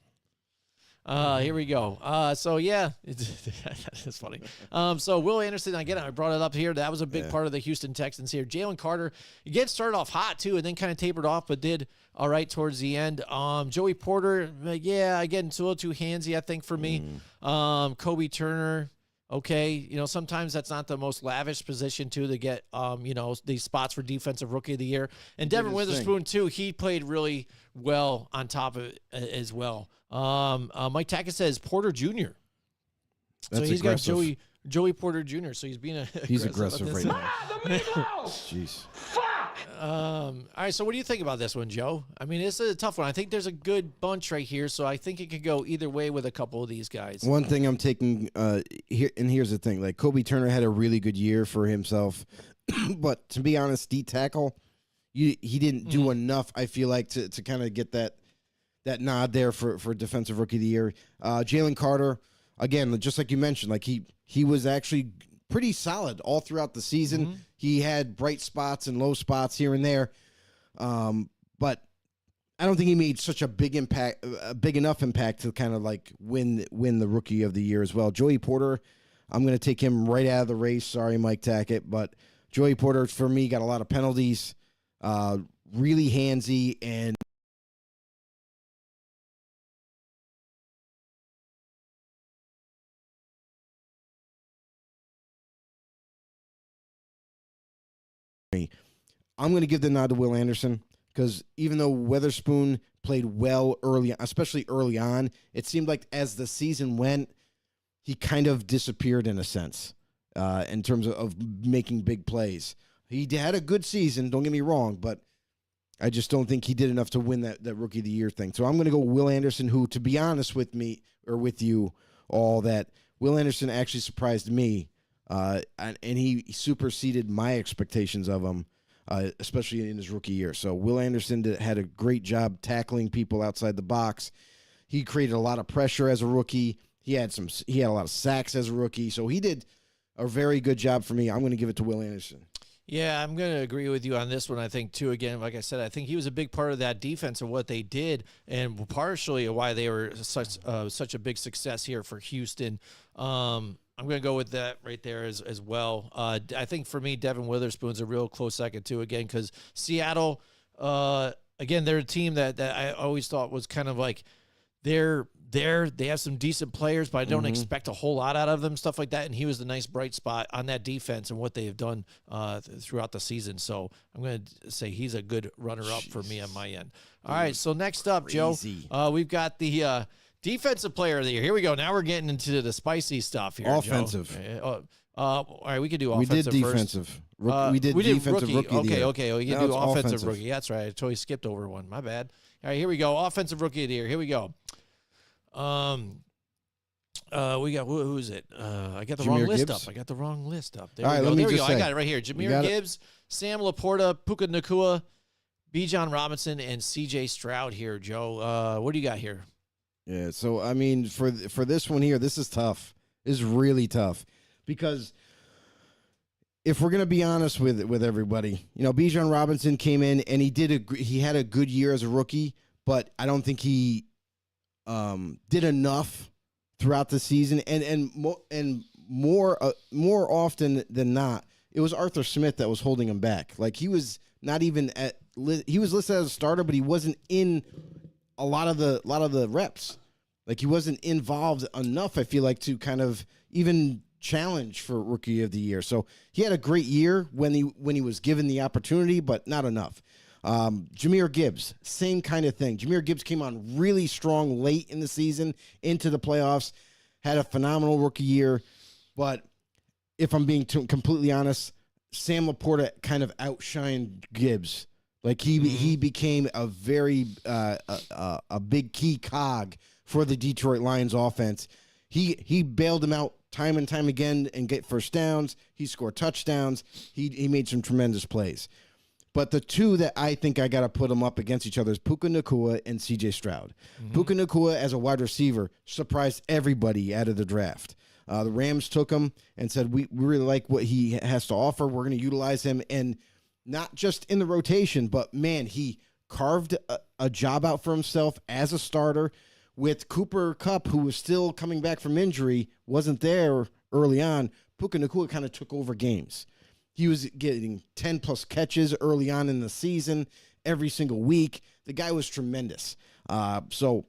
Here we go. So yeah, it's funny. So Will Anderson, again, I brought it up here. That was a big part of the Houston Texans here. Jalen Carter, again, started off hot too, and then kind of tapered off, but did all right towards the end. Joey Porter, again, it's a little too handsy, I think, for me. Kobe Turner, okay, you know, sometimes that's not the most lavish position too to get, you know, these spots for defensive rookie of the year. And Devin Witherspoon too, he played really well on top of it as well. Mike Tackett says Porter Jr. That's so he's aggressive. got Joey Porter Jr. So he's being He's aggressive right now. Jeez. All right, so what do you think about this one, Joe? I mean, this is a tough one. I think there's a good bunch right here, so I think it could go either way with a couple of these guys. One thing I'm taking here, and here's the thing: like Kobe Turner had a really good year for himself, but to be honest, D tackle, he didn't do enough. I feel like to kind of get that nod there for defensive rookie of the year. Jalen Carter, again, just like you mentioned, like he was actually pretty solid all throughout the season. He had bright spots and low spots here and there, but I don't think he made such a big enough impact to kind of like win the rookie of the year as well. Joey Porter, I'm going to take him right out of the race. Sorry, Mike Tackett, but Joey Porter for me got a lot of penalties, really handsy, and I'm going to give the nod to Will Anderson because even though Witherspoon played well early, especially early on, it seemed like as the season went, he kind of disappeared in a sense in terms of making big plays. He had a good season, don't get me wrong, but I just don't think he did enough to win that Rookie of the Year thing. So I'm going to go Will Anderson, who, to be honest with me, or with you all, that Will Anderson actually surprised me, and he superseded my expectations of him, especially in his rookie year. So Will Anderson had a great job tackling people outside the box. He created a lot of pressure as a rookie. He had a lot of sacks as a rookie. So he did a very good job for me. I'm going to give it to Will Anderson. Yeah, I'm going to agree with you on this one. I think, too, again, like I said, I think he was a big part of that defense and what they did, and partially why they were such a big success here for Houston. I'm going to go with that right there as well. I think, for me, Devin Witherspoon's a real close second, too, again, because Seattle, again, they're a team that I always thought was kind of like they have some decent players, but I don't expect a whole lot out of them, stuff like that. And he was the nice bright spot on that defense and what they have done throughout the season. So I'm going to say he's a good runner-up for me on my end. All right, so next up, Crazy. Joe, we've got the defensive player of the year. Here we go. Now we're getting into the spicy stuff here, Offensive. Joe. All right, we could do offensive We did first. defensive. We did defensive rookie of the year. Okay. We can Now do it's offensive rookie. That's right. I totally skipped over one. My bad. All right, here we go. Offensive rookie of the year. Here we go. We got who is it? I got the wrong list up. There All right, we go. let me There we just go. say, I got it right here. Jameer Gibbs, Sam Laporta, Puka Nacua, Bijan Robinson, and C.J. Stroud here. Joe, what do you got here? Yeah, so I mean, for this one here, this is tough. This is really tough because if we're gonna be honest with everybody, you know, Bijan Robinson came in and he had a good year as a rookie, but I don't think he did enough throughout the season, and more often than not, it was Arthur Smith that was holding him back. Like he was not even he was listed as a starter, but he wasn't in a lot of the reps. Like, he wasn't involved enough, I feel like, to kind of even challenge for Rookie of the Year. So he had a great year when he was given the opportunity, but not enough. Jahmyr Gibbs, same kind of thing. Jahmyr Gibbs came on really strong late in the season into the playoffs, had a phenomenal rookie year. But if I'm being completely honest, Sam Laporta kind of outshined Gibbs. Like, he became a very a big key cog for the Detroit Lions offense. He bailed him out time and time again and get first downs. He scored touchdowns. He made some tremendous plays. But the two that I think I got to put them up against each other is Puka Nacua and C.J. Stroud. Puka Nacua, as a wide receiver, surprised everybody out of the draft. The Rams took him and said, we really like what he has to offer. We're going to utilize him. And not just in the rotation, but, man, he carved a job out for himself as a starter. With Cooper Kupp, who was still coming back from injury, wasn't there early on, Puka Nacua kind of took over games. He was getting 10-plus catches early on in the season, every single week. The guy was tremendous. So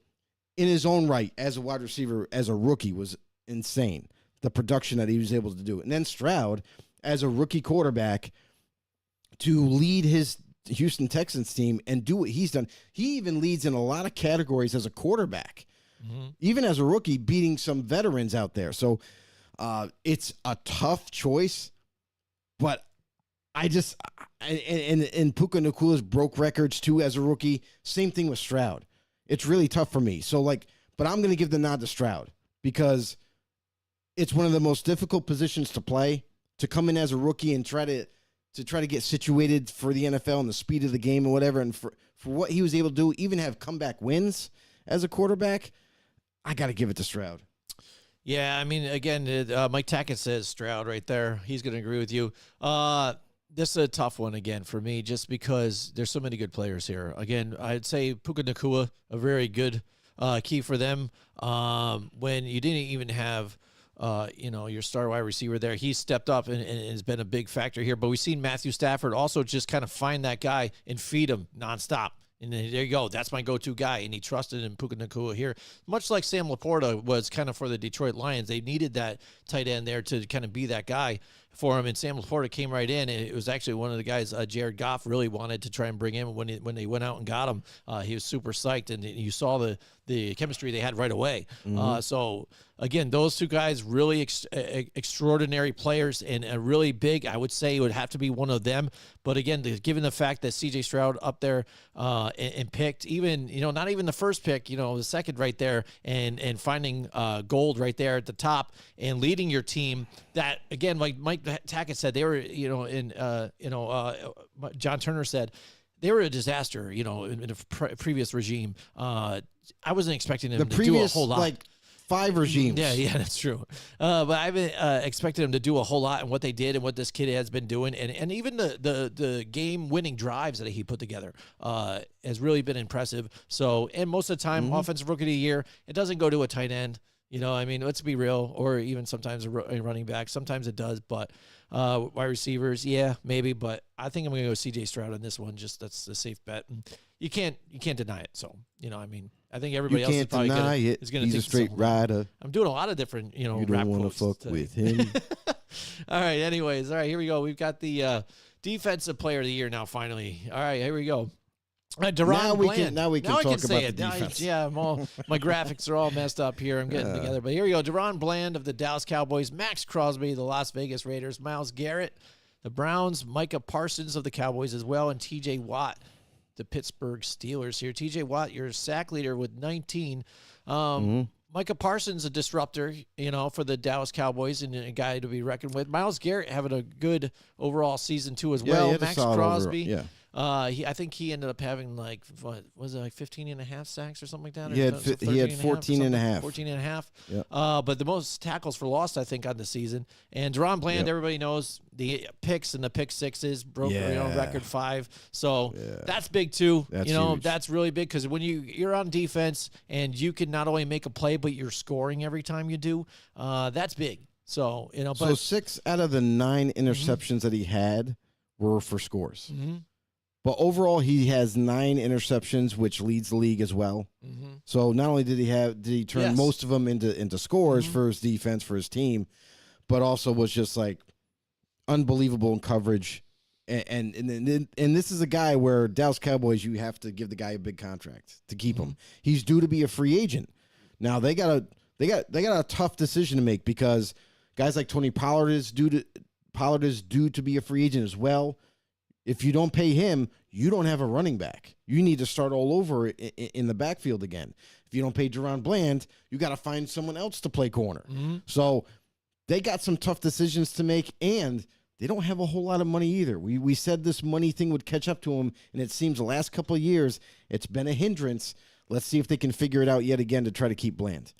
in his own right, as a wide receiver, as a rookie, was insane. The production that he was able to do. And then Stroud, as a rookie quarterback, to lead his Houston Texans team and do what he's done. He even leads in a lot of categories as a quarterback, even as a rookie, beating some veterans out there. So it's a tough choice, but and Puka Nacua's broke records too as a rookie. Same thing with Stroud. It's really tough for me. So, but I'm going to give the nod to Stroud because it's one of the most difficult positions to play, to come in as a rookie and try to get situated for the NFL and the speed of the game and whatever. And for what he was able to do, even have comeback wins as a quarterback, I got to give it to Stroud. Yeah, I mean, again, Mike Tackett says Stroud right there. He's going to agree with you. This is a tough one again for me just because there's so many good players here. Again, I'd say Puka Nacua, a very good key for them. When you didn't even have your star wide receiver there, he stepped up and has been a big factor here. But we've seen Matthew Stafford also just kind of find that guy and feed him nonstop. And there you go. That's my go-to guy. And he trusted in Puka Nacua here. Much like Sam Laporta was kind of for the Detroit Lions. They needed that tight end there to kind of be that guy for him. And Sam Laporta came right in. And it was actually one of the guys Jared Goff really wanted to try and bring in when they went out and got him. He was super psyched. And you saw the chemistry they had right away. So, again, those two guys, really extraordinary players and really big. I would say it would have to be one of them. But, again, given the fact that C.J. Stroud up there and picked, even, not even the first pick, the second right there, and finding gold right there at the top and leading your team, that, again, like Mike Tackett said, they were, John Turner said, they were a disaster, in the previous regime. I wasn't expecting them to do a whole lot. 5 regimes. Yeah, that's true. But I've expected him to do a whole lot in what they did and what this kid has been doing. And even the game-winning drives that he put together has really been impressive. So, and most of the time, Offensive Rookie of the Year, it doesn't go to a tight end. Let's be real, or even sometimes a running back. Sometimes it does, but wide receivers, yeah, maybe. But I think I'm going to go C.J. Stroud on this one. Just that's a safe bet. And you can't deny it. So, I think everybody else is probably going to take He's a straight rider. I'm doing a lot of different, you rap don't want to fuck today. with him. All right. Anyways, all right. Here we go. We've got the Defensive Player of the Year now. Finally. All right. Here we go. Deron Bland. Now we can talk about the it. defense. My graphics are all messed up here. I'm getting together. But here we go. Deron Bland of the Dallas Cowboys, Max Crosby, the Las Vegas Raiders, Myles Garrett, the Browns, Micah Parsons of the Cowboys as well, and T.J. Watt, the Pittsburgh Steelers here. T.J. Watt, your sack leader with 19. Micah Parsons, a disruptor, for the Dallas Cowboys and a guy to be reckoned with. Myles Garrett having a good overall season too as well. Max Crosby. I think he ended up having 15 and a half sacks or something like that? He had 14 and a half. 14 and a half. Yep. But the most tackles for loss, I think, on the season. And Deron Bland, everybody knows the picks and the pick sixes, broke record 5. So that's big too. That's huge. That's really big because when you're on defense and you can not only make a play, but you're scoring every time you do, that's big. So, So 6 out of the 9 interceptions that he had were for scores. But overall, he has 9 interceptions, which leads the league as well. Mm-hmm. So not only did he turn Yes. most of them into scores for his defense, for his team, but also was just like unbelievable in coverage. And this is a guy where Dallas Cowboys, you have to give the guy a big contract to keep him. He's due to be a free agent. Now they got a tough decision to make because guys like Tony Pollard is due to be a free agent as well. If you don't pay him, you don't have a running back. You need to start all over in the backfield again. If you don't pay Deron Bland, you got to find someone else to play corner. So they got some tough decisions to make, and they don't have a whole lot of money either. We said this money thing would catch up to them, and it seems the last couple of years it's been a hindrance. Let's see if they can figure it out yet again to try to keep Bland.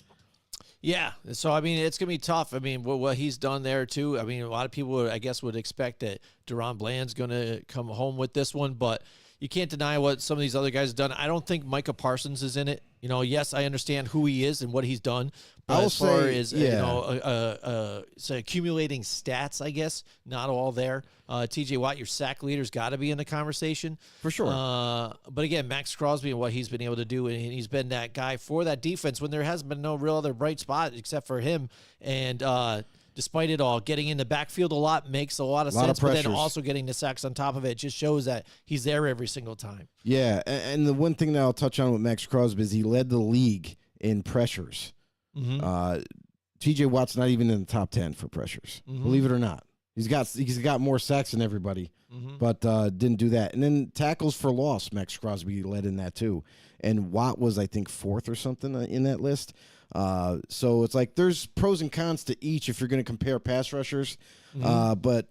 Yeah, so I mean, it's gonna be tough. I mean, what he's done there too. I mean, a lot of people, I guess, would expect that Deron Bland's gonna come home with this one, but you can't deny what some of these other guys have done. I don't think Micah Parsons is in it. You know, yes, I understand who he is and what he's done, but as far as so accumulating stats, I guess not all there. T.J. Watt, your sack leader's got to be in the conversation For sure. But again, Max Crosby and what he's been able to do, and he's been that guy for that defense when there has been no real other bright spot except for him. And despite it all, getting in the backfield a lot makes a lot of sense, but then also getting the sacks on top of it just shows that he's there every single time. Yeah, and the one thing that I'll touch on with Max Crosby is he led the league in pressures. T.J. Watt's not even in the top 10 for pressures, believe it or not. He's got more sacks than everybody, but didn't do that. And then tackles for loss, Max Crosby led in that too. And Watt was, I think, 4th or something in that list. So it's like there's pros and cons to each if you're going to compare pass rushers. But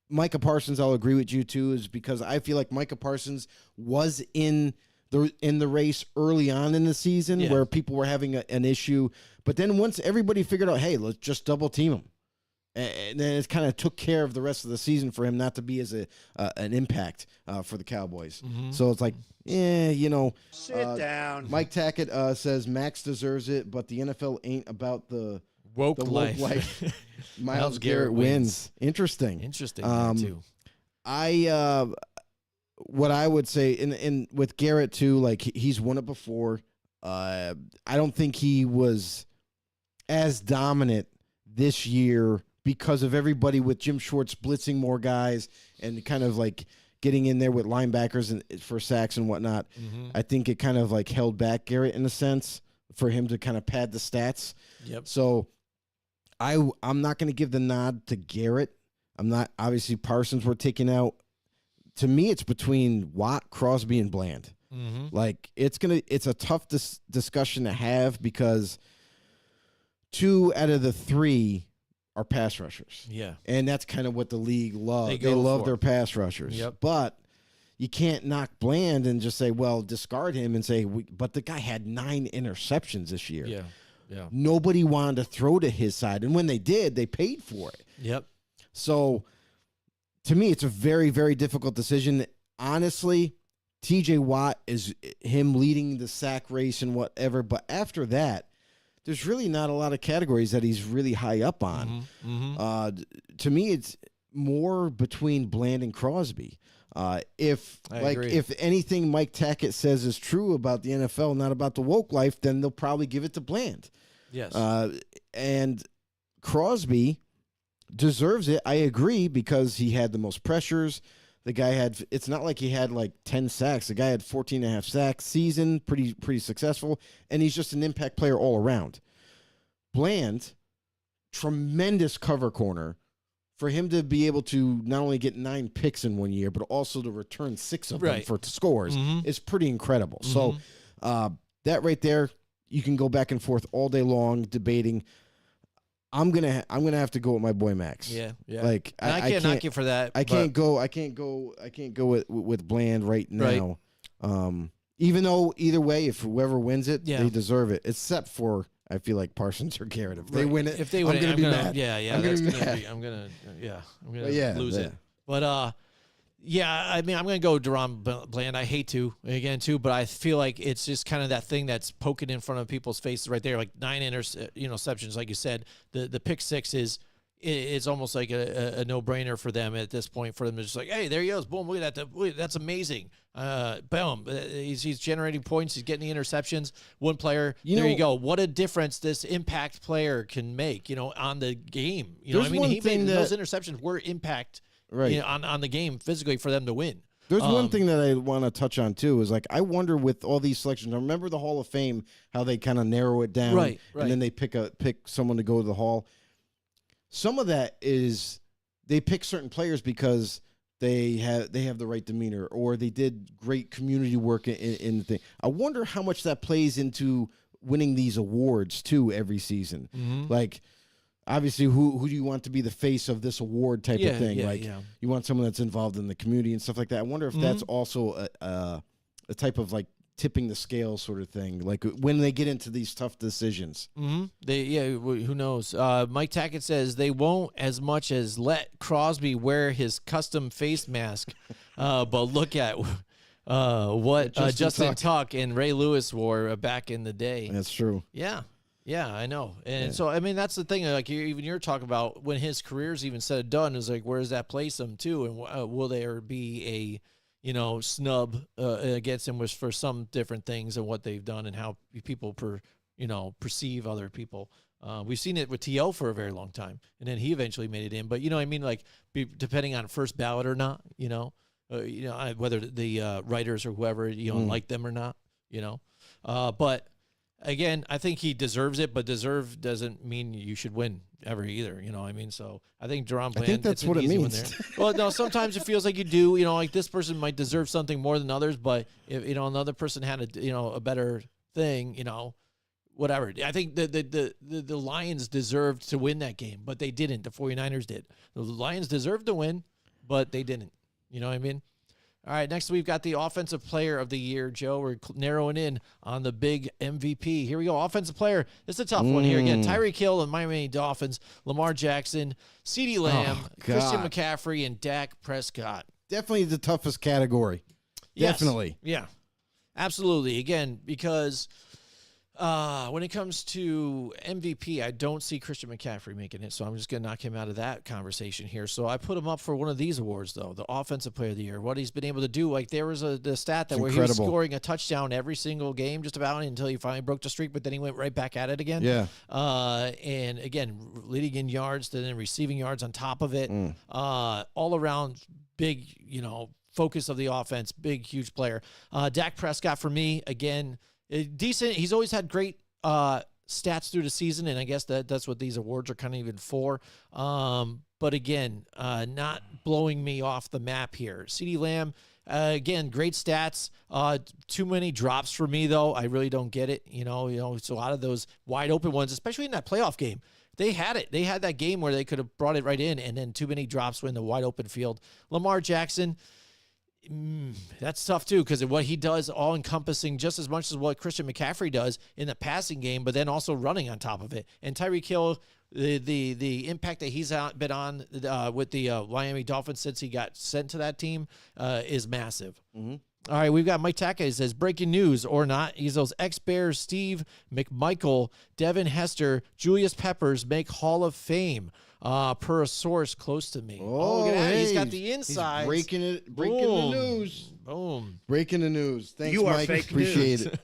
Micah Parsons, I'll agree with you too, is because I feel like Micah Parsons was in the race early on in the season where people were having an issue. But then once everybody figured out, hey, let's just double team him. And then it kind of took care of the rest of the season for him not to be as an impact for the Cowboys. So it's like, sit down. Mike Tackett says Max deserves it, but the NFL ain't about the woke life. Myles Garrett wins. Interesting too. What I would say, and with Garrett too, like he's won it before. I don't think he was as dominant this year because of everybody with Jim Schwartz blitzing more guys and kind of like getting in there with linebackers and for sacks and whatnot. I think it kind of like held back Garrett in a sense for him to kind of pad the stats. So I'm not going to give the nod to Garrett. I'm not, obviously Parsons were taken out. To me, it's between Watt, Crosby, and Bland. Like it's a tough discussion to have because 2 out of the 3 are pass rushers. Yeah. And that's kind of what the league loves. They love their pass rushers. But you can't knock Bland and just say, well, discard him and say, but the guy had 9 interceptions this year. Nobody wanted to throw to his side. And when they did, they paid for it. So to me, it's a very, very difficult decision. Honestly, TJ Watt is him leading the sack race and whatever. But after that, there's really not a lot of categories that he's really high up on. To me, it's more between Bland and Crosby. If anything Mike Tackett says is true about the NFL, not about the woke life, then they'll probably give it to Bland. And Crosby deserves it. I agree because he had the most pressures. The guy had, it's not like he had like 10 sacks. The guy had 14 and a half sacks season, pretty successful, and he's just an impact player all around. Bland, tremendous cover corner. For him to be able to not only get 9 picks in 1 year, but also to return 6 of them for scores is pretty incredible. So that right there, you can go back and forth all day long debating. I'm gonna have to go with my boy Max. Like I can't knock you for that. I can't go with Bland right now. Even though either way, if whoever wins it, they deserve it. Except for I feel like Parsons or Garrett. If they win it, I'm gonna be mad. I'm gonna lose it. But I mean, I'm going to go Deron Bland. I hate to, again, too, but I feel like it's just kind of that thing that's poking in front of people's faces right there, like 9 interceptions, like you said. The pick 6 is it's almost like a no-brainer for them at this point. For them to just like, hey, there he goes, boom, look at that, that's amazing. Boom, he's generating points, he's getting the interceptions. One player, there you go. What a difference this impact player can make, on the game. You know what I mean? He made those interceptions were impact on the game physically for them to win. There's one thing that I want to touch on too is like I wonder with all these selections. I remember the Hall of Fame how they kind of narrow it down, right. And then they pick someone to go to the Hall. Some of that is they pick certain players because they have the right demeanor or they did great community work in the thing. I wonder how much that plays into winning these awards too every season. Mm-hmm. Like obviously, who do you want to be the face of this award type of thing? You want someone that's involved in the community and stuff like that. I wonder if that's also a type of like tipping the scale sort of thing, like when they get into these tough decisions. Mm-hmm. Who knows? Mike Tackett says they won't as much as let Crosby wear his custom face mask, but look at what Justin Tuck and Ray Lewis wore back in the day. That's true. Yeah, I know. And so, I mean, that's the thing. Like you're talking about when his career's even said and done, is like, where does that place him too? And will there be a snub against him was for some different things and what they've done and how people perceive other people. We've seen it with T.O. for a very long time, and then he eventually made it in. But I mean, like depending on first ballot or not, whether the writers or whoever like them or not, but. Again, I think he deserves it, but deserve doesn't mean you should win ever either. You know what I mean? So I think Deron Bland. I think that's what it means. Well, no, sometimes it feels like you do. Like this person might deserve something more than others, but if another person had a better thing, whatever. I think the Lions deserved to win that game, but they didn't. The 49ers did. The Lions deserved to win, but they didn't. You know what I mean? All right, next we've got the Offensive Player of the Year, Joe. We're narrowing in on the big MVP. Here we go. Offensive Player. This is a tough one here. Again, Tyreek Hill and Miami Dolphins, Lamar Jackson, CeeDee Lamb, Christian McCaffrey, and Dak Prescott. Definitely the toughest category. Yes. Definitely. Yeah, absolutely. Again, because when it comes to MVP, I don't see Christian McCaffrey making it, so I'm just going to knock him out of that conversation here. So I put him up for one of these awards, though, the Offensive Player of the Year. What he's been able to do, like there was the stat that where he was scoring a touchdown every single game, just about until he finally broke the streak, but then he went right back at it again. Yeah. And again, leading in yards, then receiving yards on top of it. All around big, focus of the offense, big, huge player. Dak Prescott for me, again. Decent. He's always had great stats through the season, and I guess that's what these awards are kind of even for. But again, not blowing me off the map here. CeeDee Lamb, again, great stats. Too many drops for me, though. I really don't get it. It's a lot of those wide open ones, especially in that playoff game. They had it. They had that game where they could have brought it right in, and then too many drops in the wide open field. Lamar Jackson. That's tough too, because of what he does, all encompassing just as much as what Christian McCaffrey does in the passing game, but then also running on top of it. And Tyreek Hill, the impact that he's been on with the Miami Dolphins since he got sent to that team is massive. Mm-hmm. All right, we've got Mike Tackett. Says breaking news or not. He's those ex-Bears Steve McMichael, Devin Hester, Julius Peppers make Hall of Fame. Per a source close to me. Oh, look at that. Hey, He's got the insides. He's breaking the news. Boom. Breaking the news. Thanks, You are Mike. fake Appreciate news. it.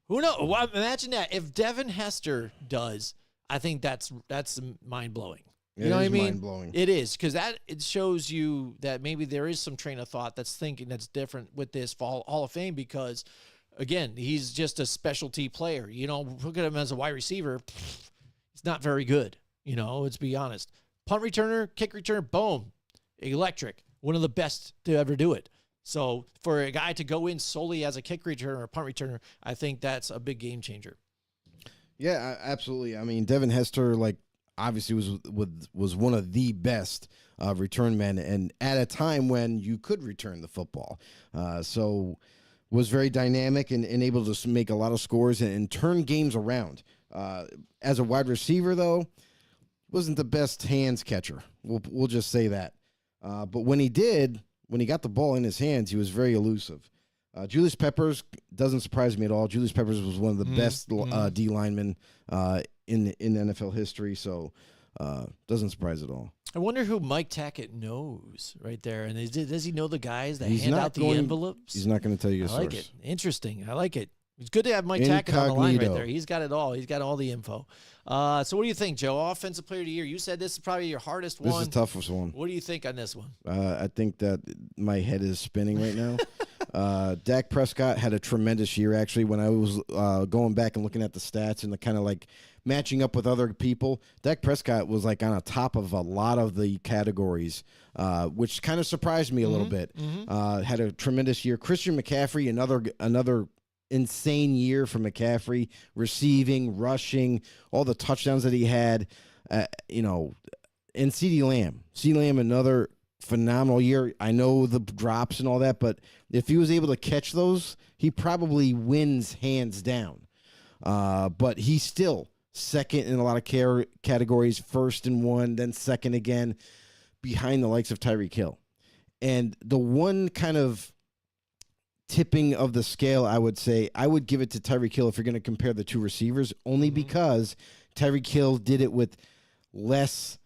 Who knows? Well, imagine that. If Devin Hester does, I think that's mind-blowing. You know what I mean? Mind-blowing. It is, because it shows you that maybe there is some train of thought that's thinking that's different with this Hall of Fame because, again, he's just a specialty player. Look at him as a wide receiver. He's not very good. Let's be honest. Punt returner, kick returner, boom. Electric. One of the best to ever do it. So for a guy to go in solely as a kick returner or punt returner, I think that's a big game changer. Yeah, absolutely. I mean, Devin Hester, obviously was one of the best return men, and at a time when you could return the football. So was very dynamic and able to make a lot of scores and turn games around. As a wide receiver, though, wasn't the best hands catcher. We'll just say that. But when he got the ball in his hands, he was very elusive. Julius Peppers doesn't surprise me at all. Julius Peppers was one of the best D linemen in NFL history. So Doesn't surprise at all. I wonder who Mike Tackett knows right there. And does he know the guys that He's hand not out the going- envelopes? He's not going to tell you a I source. like it. Interesting. I like it. It's good to have Mike Tackett on the line right Incognito. there. He's got it all. He's got all the info. So what do you think, Joe? Offensive Player of the Year. You said this is probably your hardest This one. is the toughest one. What do you think on this one? I think that my head is spinning right now. Dak Prescott had a tremendous year, actually. When I was going back and looking at the stats and the kind of like matching up with other people, Dak Prescott was like on a top of a lot of the categories, which kind of surprised me a little bit. Had a tremendous year. Christian McCaffrey, another insane year for McCaffrey, receiving, rushing, all the touchdowns that he had. And CeeDee Lamb, another phenomenal year. I know the drops and all that, but if he was able to catch those, he probably wins hands down. But he's still second in a lot of categories, first in one, then second again, behind the likes of Tyreek Hill. And the one kind of tipping of the scale, I would say, I would give it to Tyreek Hill if you're going to compare the two receivers, only because Tyreek Hill did it with less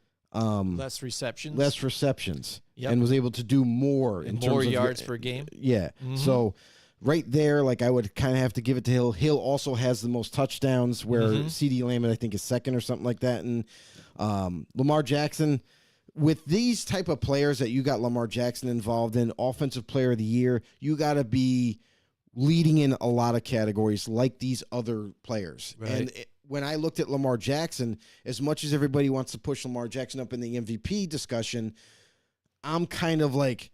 receptions, Yep. and was able to do more in And terms more of yards per game. Yeah. So right there, like I would kind of have to give it to Hill. Hill also has the most touchdowns, where CeeDee Lamb, I think, is second or something like that. And Lamar Jackson, with these type of players that you got Lamar Jackson involved in, Offensive Player of the Year, you got to be leading in a lot of categories like these other players. Right. And when I looked at Lamar Jackson, as much as everybody wants to push Lamar Jackson up in the MVP discussion, I'm kind of like,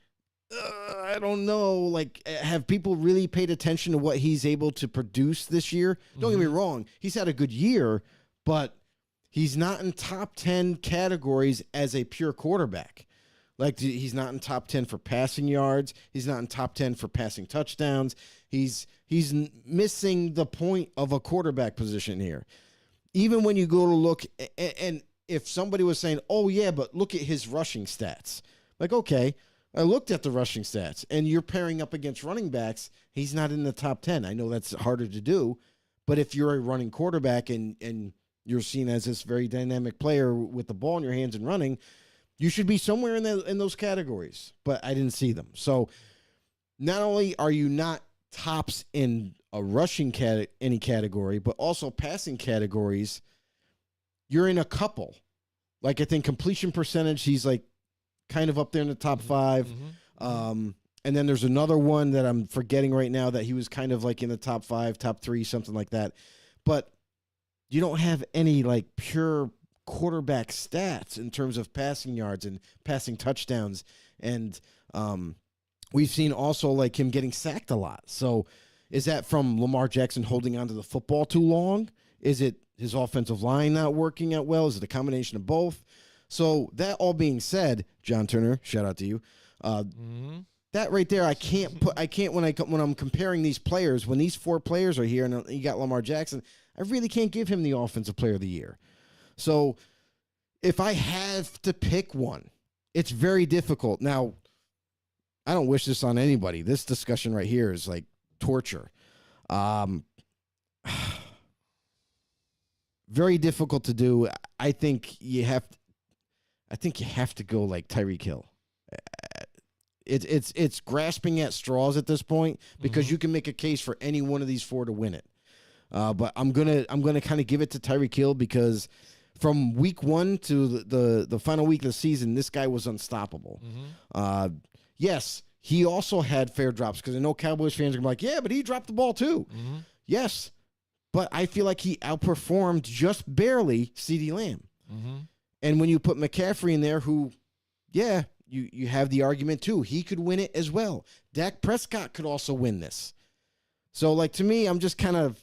I don't know. Like, have people really paid attention to what he's able to produce this year? Don't get me wrong. He's had a good year, but he's not in top 10 categories as a pure quarterback. Like, he's not in top 10 for passing yards. He's not in top 10 for passing touchdowns. He's missing the point of a quarterback position here. Even when you go to look, and if somebody was saying, oh, yeah, but look at his rushing stats. Like, okay, I looked at the rushing stats, and you're pairing up against running backs. He's not in the top 10. I know that's harder to do, but if you're a running quarterback and you're seen as this very dynamic player with the ball in your hands and running, you should be somewhere in those categories. But I didn't see them. So not only are you not tops in a rushing any category, but also passing categories, you're in a couple. Like, I think completion percentage, he's like kind of up there in the top 5. And then there's another one that I'm forgetting right now that he was kind of like in the top 5, top 3, something like that. But you don't have any like pure quarterback stats in terms of passing yards and passing touchdowns. And we've seen also like him getting sacked a lot. So is that from Lamar Jackson holding onto the football too long? Is it his offensive line not working out well? Is it a combination of both? So that all being said, John Turner, shout out to you. That right there, I can't when I'm comparing these players, when these 4 players are here and you got Lamar Jackson, I really can't give him the Offensive Player of the Year. So if I have to pick one, it's very difficult. Now, I don't wish this on anybody. This discussion right here is like torture. Very difficult to do. I think you have to go like Tyreek Hill. It's grasping at straws at this point because you can make a case for any one of these 4 to win it. But I'm gonna kind of give it to Tyreek Hill because from week 1 to the final week of the season, this guy was unstoppable. Yes, he also had fair drops because I know Cowboys fans are gonna be like, yeah, but he dropped the ball too. Yes, but I feel like he outperformed just barely CeeDee Lamb. And when you put McCaffrey in there, who, yeah, you have the argument too. He could win it as well. Dak Prescott could also win this. So, like, to me, I'm just kind of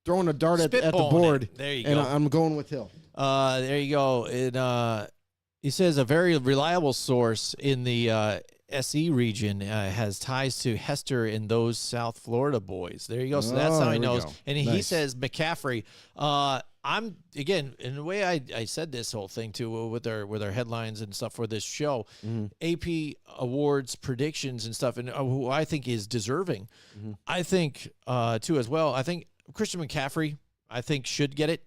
throwing a dart at the board. There you and go. I'm going with Hill. There you go. He says a very reliable source in the SE region has ties to Hester and those South Florida boys. There you go. So that's how he knows. And he says McCaffrey. I'm again in the way I said this whole thing too with our headlines and stuff for this show, AP awards predictions and stuff, and who I think is deserving. I think too as well. I think Christian McCaffrey should get it,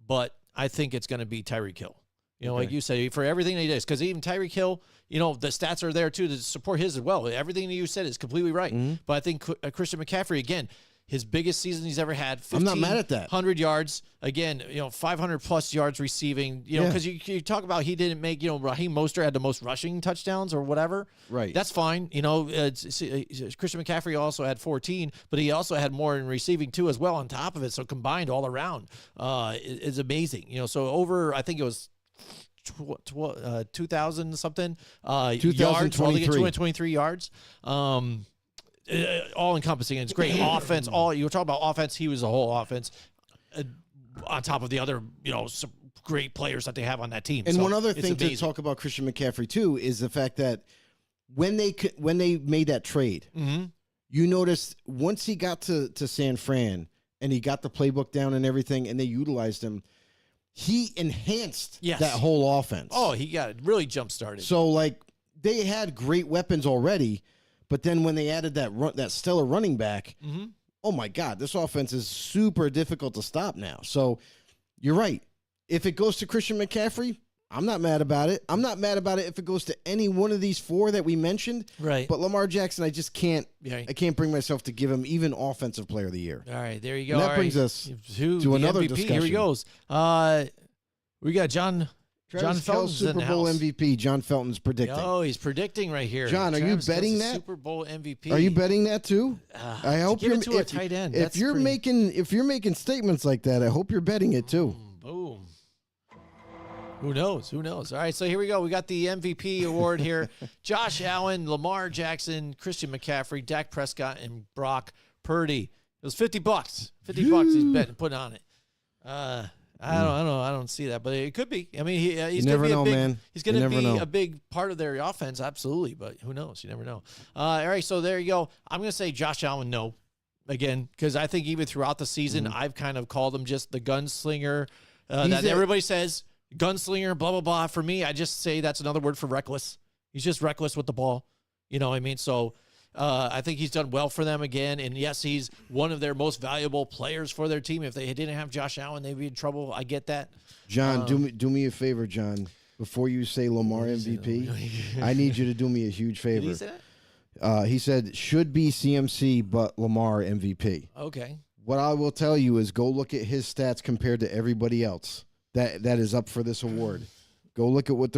but I think it's going to be Tyreek Hill. You know, like you say, for everything that he does. Because even Tyreek Hill, you know, the stats are there too to support his as well. Everything that you said is completely right. But I think Christian McCaffrey, again, his biggest season he's ever had. I'm not mad at that. 100 yards. Again, you know, 500 plus yards receiving. You know, because you talk about he didn't make, you know, Raheem Mostert had the most rushing touchdowns or whatever. Right. That's fine. You know, Christian McCaffrey also had 14, but he also had more in receiving too as well on top of it. So combined all around is amazing. You know, so over, I think it was 2,000 something yards, only get 223 yards. All encompassing. It's great offense. You were talking about offense. He was the whole offense on top of the other, you know, some great players that they have on that team. And so one other thing to talk about Christian McCaffrey too is the fact that when they made that trade, you noticed once he got to San Fran and he got the playbook down and everything, and they utilized him, he enhanced that whole offense. Oh, he got really jump started. So like they had great weapons already. But then when they added that stellar running back, oh my God, this offense is super difficult to stop now. So you're right. If it goes to Christian McCaffrey, I'm not mad about it. I'm not mad about it if it goes to any one of these four that we mentioned. Right. But Lamar Jackson, I just can't. I can't bring myself to give him even Offensive Player of the Year. All right, there you go. And that brings us to another MVP. discussion. Here he goes. We got John Felton's Super Bowl MVP. John Felton's predicting. Oh, he's predicting right here. John, are you betting that? Super Bowl MVP. Are you betting that too? I hope give you're it to a tight end. If you're making statements like that, I hope you're betting it too. Boom. Who knows? Who knows? All right, so here we go. We got the MVP award here. Josh Allen, Lamar Jackson, Christian McCaffrey, Dak Prescott, and Brock Purdy. It was $50. $50 he's betting, putting on it. I don't see that, but it could be. I mean, he's going to be He's going to be a big part of their offense, absolutely. But who knows? You never know. All right, so there you go. I'm going to say Josh Allen, no, again, because I think even throughout the season, I've kind of called him just the gunslinger that everybody says gunslinger, blah blah blah. For me, I just say that's another word for reckless. He's just reckless with the ball. You know what I mean? So. I think he's done well for them again. And, yes, he's one of their most valuable players for their team. If they didn't have Josh Allen, they'd be in trouble. I get that. John, do me a favor, John. Before you say Lamar MVP, I need you to do me a huge favor. Did he say that? He said, should be CMC, but Lamar MVP. Okay. What I will tell you is go look at his stats compared to everybody else that is up for this award. Go look at what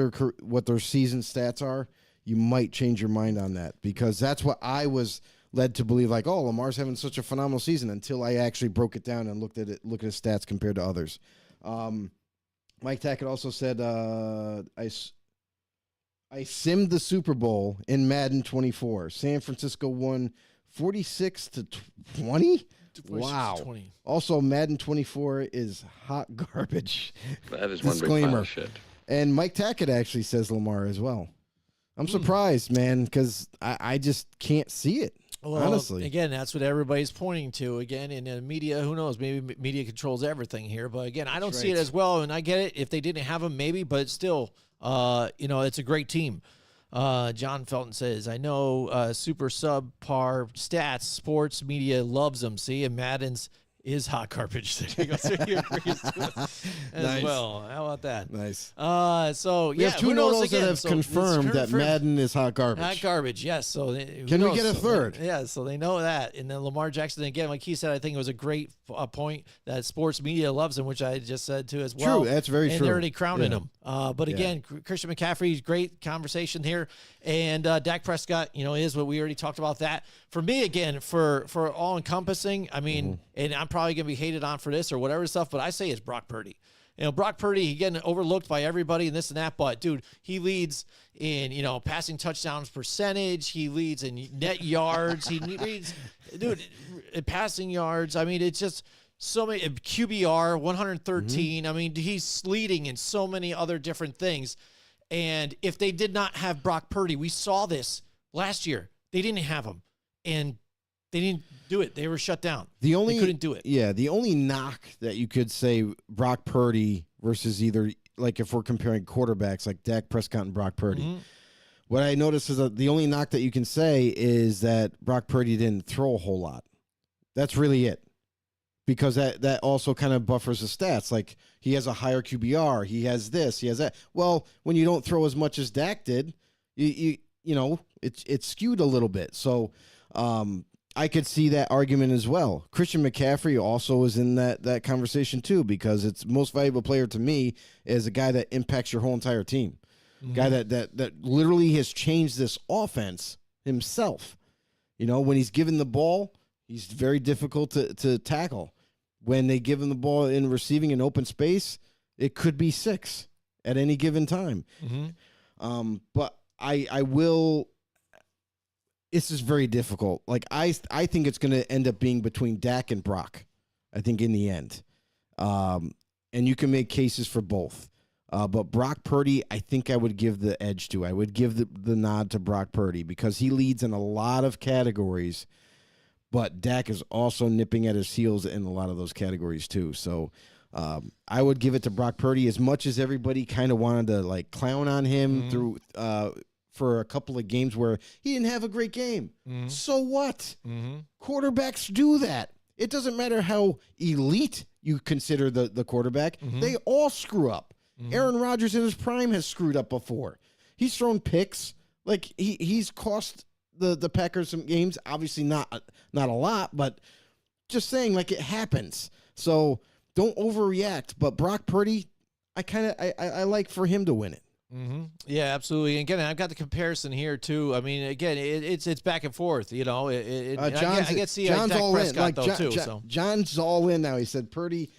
their season stats are. You might change your mind on that because that's what I was led to believe. Like, oh, Lamar's having such a phenomenal season until I actually broke it down and looked at his stats compared to others. Mike Tackett also said, I simmed the Super Bowl in Madden 24. San Francisco won 46-20. Wow. 20. Also, Madden 24 is hot garbage. That is one big pile of shit. And Mike Tackett actually says Lamar as well. I'm surprised, man, because I just can't see it, honestly. Again, that's what everybody's pointing to. Again, in the media, who knows? Maybe media controls everything here. But, again, I don't see it as well, and I get it. If they didn't have him, maybe, but still, it's a great team. John Felton says, I know super subpar stats, sports media loves them. See, and Madden's is hot garbage. There you go. So he agrees to it as well. How about that? Nice. So, we have two noodles that have confirmed that Madden is hot garbage. Hot garbage, yes. So can we get a third? Yeah, so they know that. And then Lamar Jackson, again, like he said, I think it was a great point that sports media loves him, which I just said too as well. True, that's very true. And they're already crowning him. But again, Christian McCaffrey's great conversation here. And Dak Prescott, is what we already talked about that. For me, again, for all encompassing, I mean, and I'm probably going to be hated on for this or whatever stuff, but I say it's Brock Purdy. Brock Purdy, getting overlooked by everybody and this and that, but dude, he leads in, passing touchdowns percentage. He leads in net yards. He leads, dude, in passing yards. I mean, it's just so many QBR 113. I mean, he's leading in so many other different things. And if they did not have Brock Purdy, we saw this last year. They didn't have him, and they didn't do it. They were shut down. They couldn't do it. Yeah, the only knock that you could say Brock Purdy versus either, like if we're comparing quarterbacks like Dak Prescott and Brock Purdy, what I noticed is that the only knock that you can say is that Brock Purdy didn't throw a whole lot. That's really it. because that also kind of buffers the stats. Like, he has a higher QBR, he has this, he has that. Well, when you don't throw as much as Dak did, you know, it's skewed a little bit. So I could see that argument as well. Christian McCaffrey also is in that conversation too, because it's most valuable player to me is a guy that impacts your whole entire team. Guy that literally has changed this offense himself. You know, when he's given the ball, he's very difficult to tackle. When they give him the ball in receiving in open space, it could be 6 at any given time. But I will. This is very difficult. Like, I think it's going to end up being between Dak and Brock, I think, in the end. And you can make cases for both. But Brock Purdy, I think I would give the edge to. I would give the nod to Brock Purdy because he leads in a lot of categories, but Dak is also nipping at his heels in a lot of those categories too. So I would give it to Brock Purdy, as much as everybody kind of wanted to like clown on him through for a couple of games where he didn't have a great game. So what? Quarterbacks do that. It doesn't matter how elite you consider the quarterback. They all screw up. Aaron Rodgers in his prime has screwed up before. He's thrown picks. Like, he's cost the Packers some games. Obviously not a lot, but just saying, like, it happens. So don't overreact. But Brock Purdy, I like for him to win it. Yeah, absolutely. And again, I've got the comparison here too. I mean, again, it's back and forth. You know, I get to see John's Dak all Prescott in. though too. So John's all in now. He said Purdy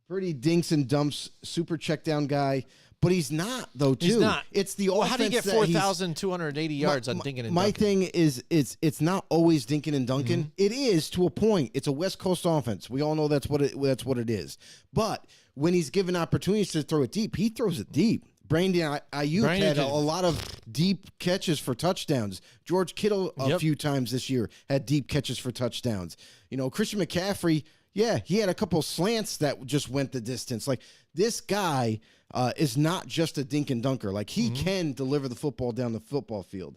dinks and dumps, super check down guy, but he's not though. Too. He's not. It's the well, offense. How do you get 4,280 yards on Dinkin and Duncan? My thing is, it's not always Dinkin and Duncan. It is to a point. It's a West Coast offense. We all know that's what it is. But when he's given opportunities to throw it deep, he throws it deep. Brandon Ayuk had a lot of deep catches for touchdowns. George Kittle a few times this year had deep catches for touchdowns. You know, Christian McCaffrey, yeah, he had a couple slants that just went the distance. Like, this guy is not just a dink and dunker. Like, he can deliver the football down the football field.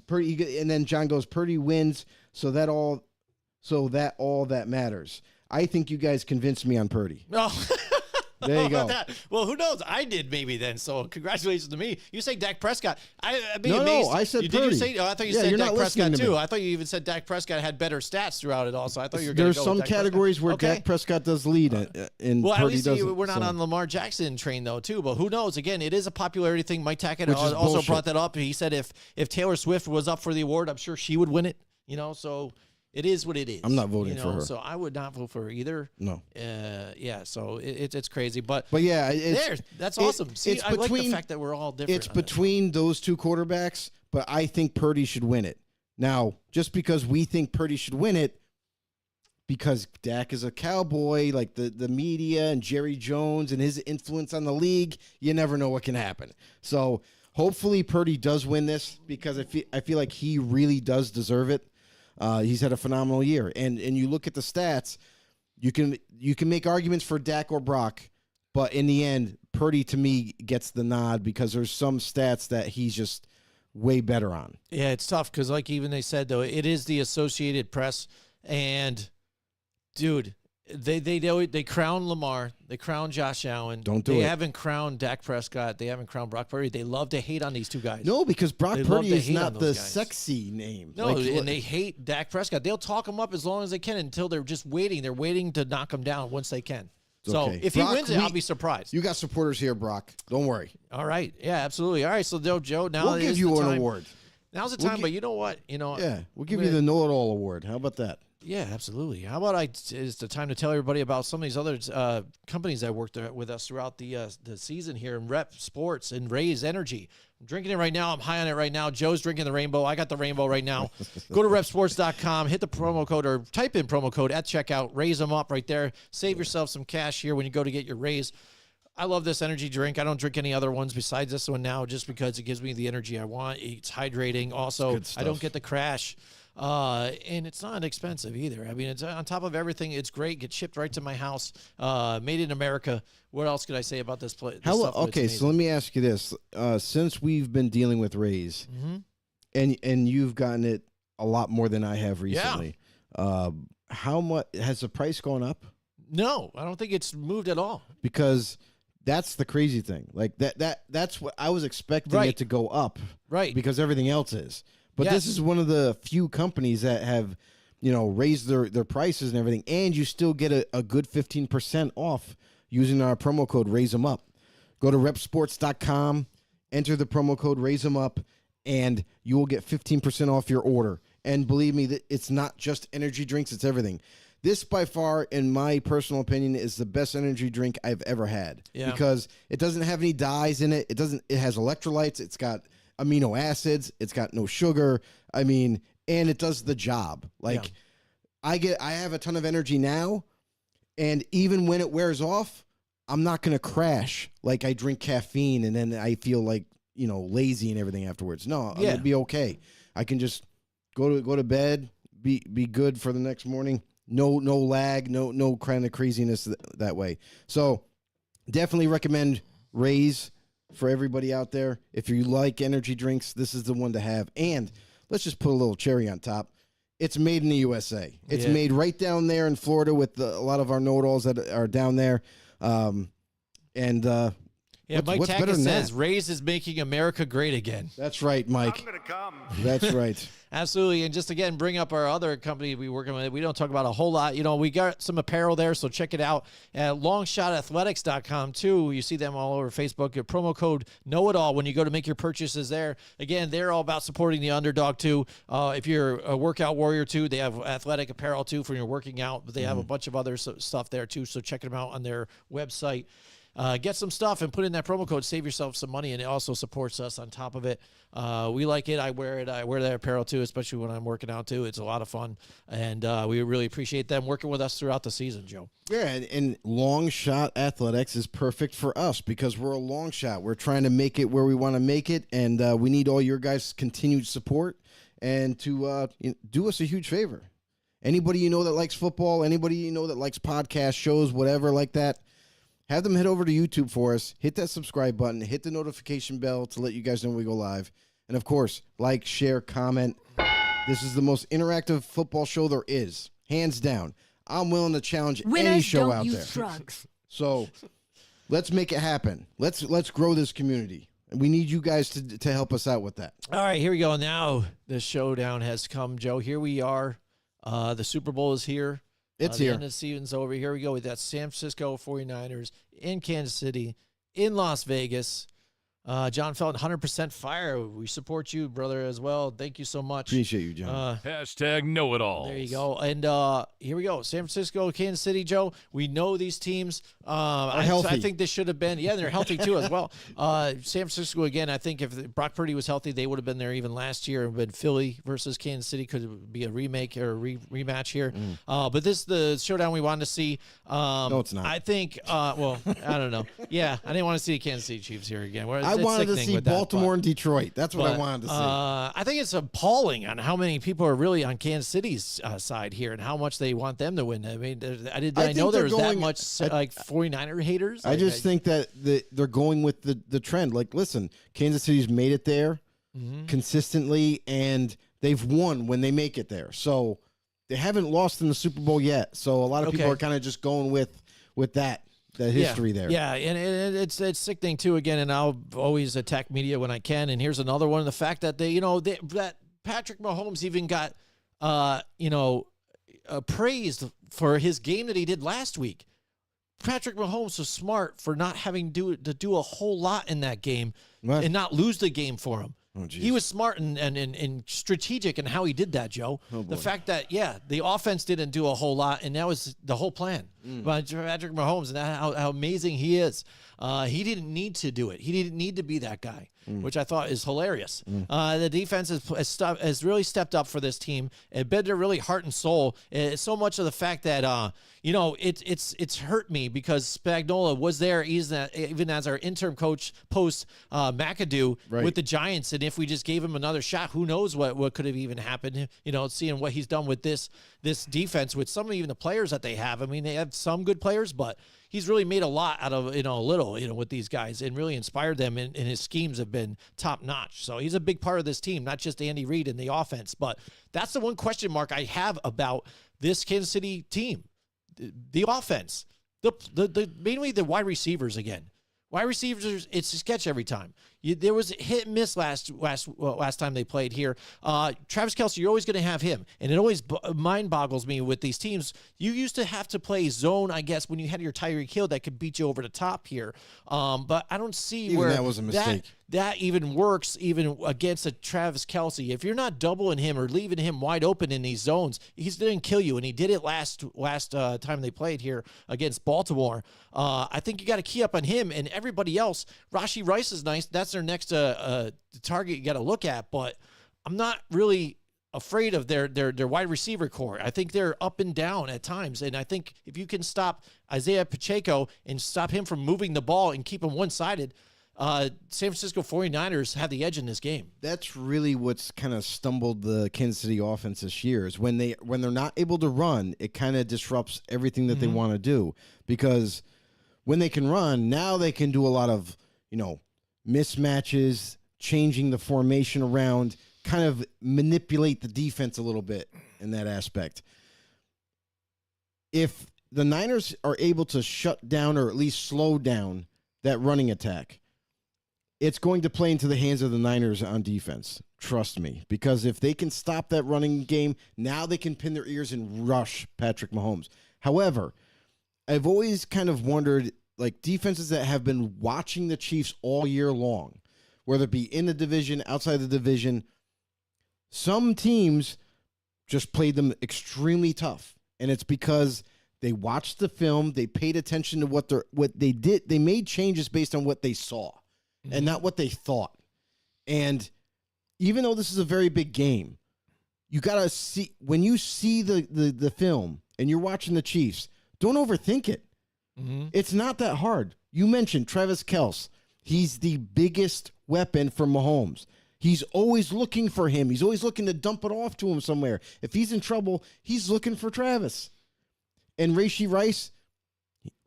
Purdy, and then John goes, Purdy wins, so that all that matters. I think you guys convinced me on Purdy. Oh. There you go. Well, who knows? I did maybe then. So congratulations to me. You say Dak Prescott. I'd be No, amazed. I said Did Purdy. you say? Oh, I thought you said Dak Prescott too. I thought you even said Dak Prescott had better stats throughout it all. So I thought you were going to go There's some with Dak categories Prescott. where Okay. Dak Prescott does lead, and well, Purdy at least doesn't. we're not on Lamar Jackson train though, too. But who knows? Again, it is a popularity thing. Mike Tackett Which is also bullshit. brought that up. He said if Taylor Swift was up for the award, I'm sure she would win it. You know, so. It is what it is. I'm not voting for her. So I would not vote for her either. No. Yeah. So it's crazy, but yeah, that's awesome. See, it's I like the between- fact that we're all different. It's between those two quarterbacks, but I think Purdy should win it. Now, just because we think Purdy should win it, because Dak is a cowboy, like the media and Jerry Jones and his influence on the league, you never know what can happen. So hopefully Purdy does win this, because I feel like he really does deserve it. He's had a phenomenal year, and you look at the stats. You can make arguments for Dak or Brock, but in the end, Purdy to me gets the nod because there's some stats that he's just way better on. Yeah, it's tough because, like even they said though, it is the Associated Press, and dude, they crown Lamar, they crown Josh Allen. They haven't crowned Dak Prescott. They haven't crowned Brock Purdy. They love to hate on these two guys. No, because Brock Purdy is not the guys. sexy name. No, and they hate Dak Prescott. They'll talk him up as long as they can until they're just waiting. They're waiting to knock him down once they can. So okay. if Brock, he wins it, I'll be surprised. You got supporters here, Brock. Don't worry. All right. Yeah, absolutely. All right. So, Joe, now We'll give you an award. Now's the time, but you know what? Yeah, we'll give you the know-it-all award. How about that? Yeah, absolutely. How about it's the time to tell everybody about some of these other companies that worked with us throughout the season here in Rep Sports and Raise Energy. I'm drinking it right now. I'm high on it right now. Joe's drinking the Rainbow. I got the Rainbow right now. Go to repsports.com, hit the promo code or type in promo code at checkout. Raise them up right there. Save yourself some cash here when you go to get your raise. I love this energy drink. I don't drink any other ones besides this one now just because it gives me the energy I want. It's hydrating. Also, I don't get the crash. And it's not expensive either. I mean, it's on top of everything. It's great. Gets shipped right to my house. Made in America. What else could I say about this place? Okay, so let me ask you this: since we've been dealing with Raise, and you've gotten it a lot more than I have recently, how much has the price gone up? No, I don't think it's moved at all. Because that's the crazy thing. Like that's what I was expecting Right. it to go up. Right. Because everything else is. But Yes. this is one of the few companies that have, raised their prices and everything, and you still get a good 15% off using our promo code Raise 'em Up. Go to repsports.com, enter the promo code Raise 'em Up, and you will get 15% off your order. And believe me, that it's not just energy drinks; it's everything. This, by far, in my personal opinion, is the best energy drink I've ever had. Yeah. Because it doesn't have any dyes in it. It has electrolytes. It's got amino acids. It's got no sugar. I mean, and it does the job. Like, I have a ton of energy now, and even when it wears off, I'm not going to crash. Like, I drink caffeine, and then I feel like, lazy and everything afterwards. No, I'm going to be okay. I can just go to bed, be good for the next morning. No lag, no kind of craziness that way. So definitely recommend Raise for everybody out there. If you like energy drinks, this is the one to have. And let's just put a little cherry on top. It's made in the USA. It's made right down there in Florida with a lot of our know-it-alls that are down there. Mike what's better Tackett than says that? Raise is making America great again. That's right, Mike. I'm gonna come. That's right. Absolutely. And just again, bring up our other company we working with. We don't talk about a whole lot. We got some apparel there, so check it out at longshotathletics.com too. You see them all over Facebook. Your promo code Know It All when you go to make your purchases there. Again, they're all about supporting the underdog too. If you're a workout warrior too, they have athletic apparel too for your working out, but they have a bunch of other stuff there too. So check them out on their website. Get some stuff and put in that promo code, save yourself some money, and it also supports us on top of it. We like it. I wear it. I wear that apparel too, especially when I'm working out too. It's a lot of fun, and we really appreciate them working with us throughout the season, Joe. Yeah, and long shot athletics is perfect for us because we're a long shot. We're trying to make it where we want to make it, and we need all your guys' continued support and to do us a huge favor. Anybody that likes football, anybody that likes podcast shows, whatever like that, have them head over to YouTube for us, hit that subscribe button, hit the notification bell to let you guys know when we go live. And, of course, like, share, comment. This is the most interactive football show there is, hands down. I'm willing to challenge any show out there. Drugs. So let's make it happen. Let's grow this community. And we need you guys to help us out with that. All right, here we go. Now the showdown has come, Joe. Here we are. The Super Bowl is here. It's the here. end of the season's over. Here we go with that San Francisco 49ers in Kansas City, in Las Vegas. John Felton, 100% fire. We support you, brother, as well. Thank you so much. Appreciate you, John. Hashtag know it all. There you go. And here we go. San Francisco, Kansas City, Joe. We know these teams. healthy. I think this should have been. Yeah, they're healthy too as well. San Francisco, again, I think if Brock Purdy was healthy, they would have been there even last year. But Philly versus Kansas City could be a remake or a rematch here. But this is the showdown we wanted to see. No, it's not. I think, well, I don't know. Yeah, I didn't want to see the Kansas City Chiefs here again. I wanted to see Baltimore and Detroit. That's what I wanted to see. I think it's appalling on how many people are really on Kansas City's side here and how much they want them to win. I mean, I know there was that much 49er haters. I just think that they're going with the trend. Like, listen, Kansas City's made it there consistently, and they've won when they make it there. So they haven't lost in the Super Bowl yet. So a lot of people are kind of just going with that. The history there. Yeah, and it's sickening too again, and I'll always attack media when I can. And here's another one: the fact that that Patrick Mahomes even got praised for his game that he did last week. Patrick Mahomes was smart for not having to do a whole lot in that game and not lose the game for him. Oh, he was smart and strategic in how he did that, Joe. The fact that, the offense didn't do a whole lot, and that was the whole plan by Patrick Mahomes and how amazing he is. He didn't need to do it. He didn't need to be that guy, which I thought is hilarious. The defense has really stepped up for this team. It been their really heart and soul. It's so much of the fact that it's hurt me because Spagnuolo was there even as our interim coach post McAdoo with the Giants, and if we just gave him another shot, who knows what could have even happened? Seeing what he's done with this defense with some of even the players that they have. I mean, they have some good players, but he's really made a lot out of, a little, with these guys and really inspired them. And his schemes have been top notch. So he's a big part of this team, not just Andy Reid and the offense. But that's the one question mark I have about this Kansas City team, the offense, mainly the wide receivers again. Wide receivers, it's a sketch every time. There was hit and miss last time they played here. Travis Kelce, you're always going to have him, and it always mind boggles me with these teams. You used to have to play zone, I guess, when you had your Tyreek Hill that could beat you over the top here. But I don't see even where that was a mistake. That even works even against a Travis Kelce. If you're not doubling him or leaving him wide open in these zones, he's going to kill you. And he did it last time they played here against Baltimore. I think you got to key up on him and everybody else. Rashee Rice is nice. That's their next target you got to look at. But I'm not really afraid of their wide receiver core. I think they're up and down at times. And I think if you can stop Isaiah Pacheco and stop him from moving the ball and keep him one-sided, San Francisco 49ers have the edge in this game. That's really what's kind of stumbled the Kansas City offense this year is when they're not able to run, it kind of disrupts everything that they want to do. Because when they can run, now they can do a lot of, mismatches, changing the formation around, kind of manipulate the defense a little bit in that aspect. If the Niners are able to shut down or at least slow down that running attack, it's going to play into the hands of the Niners on defense. Trust me. Because if they can stop that running game, now they can pin their ears and rush Patrick Mahomes. However, I've always kind of wondered, like defenses that have been watching the Chiefs all year long, whether it be in the division, outside the division, some teams just played them extremely tough. And it's because they watched the film, they paid attention to what they did. They made changes based on what they saw. And not what they thought. And even though this is a very big game, you got to see, when you see the film and you're watching the Chiefs, don't overthink it. It's not that hard. You mentioned Travis Kelce. He's the biggest weapon for Mahomes. He's always looking for him. He's always looking to dump it off to him somewhere. If he's in trouble, he's looking for Travis. And Rashee Rice,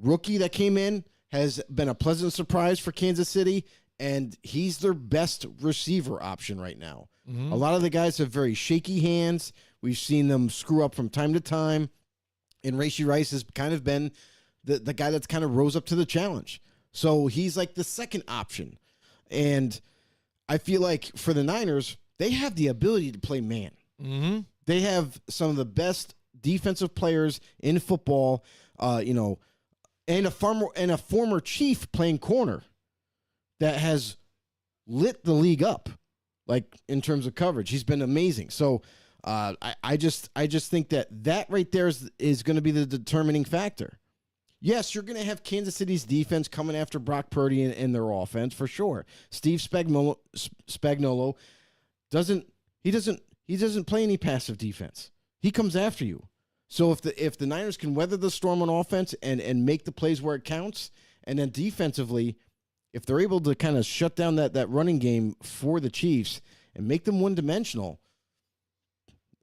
rookie that came in, has been a pleasant surprise for Kansas City. And he's their best receiver option right now. A lot of the guys have very shaky hands. We've seen them screw up from time to time. And Rashee Rice has kind of been the guy that's kind of rose up to the challenge. So he's like the second option. And I feel like for the Niners, they have the ability to play man. They have some of the best defensive players in football, and a former Chief playing corner that has lit the league up, like in terms of coverage. He's been amazing. So I just think that right there is going to be the determining factor. Yes, you're going to have Kansas City's defense coming after Brock Purdy and their offense for sure. Steve Spagnuolo doesn't play any passive defense. He comes after you. So if the Niners can weather the storm on offense and make the plays where it counts, and then defensively, if they're able to kind of shut down that running game for the Chiefs and make them one-dimensional,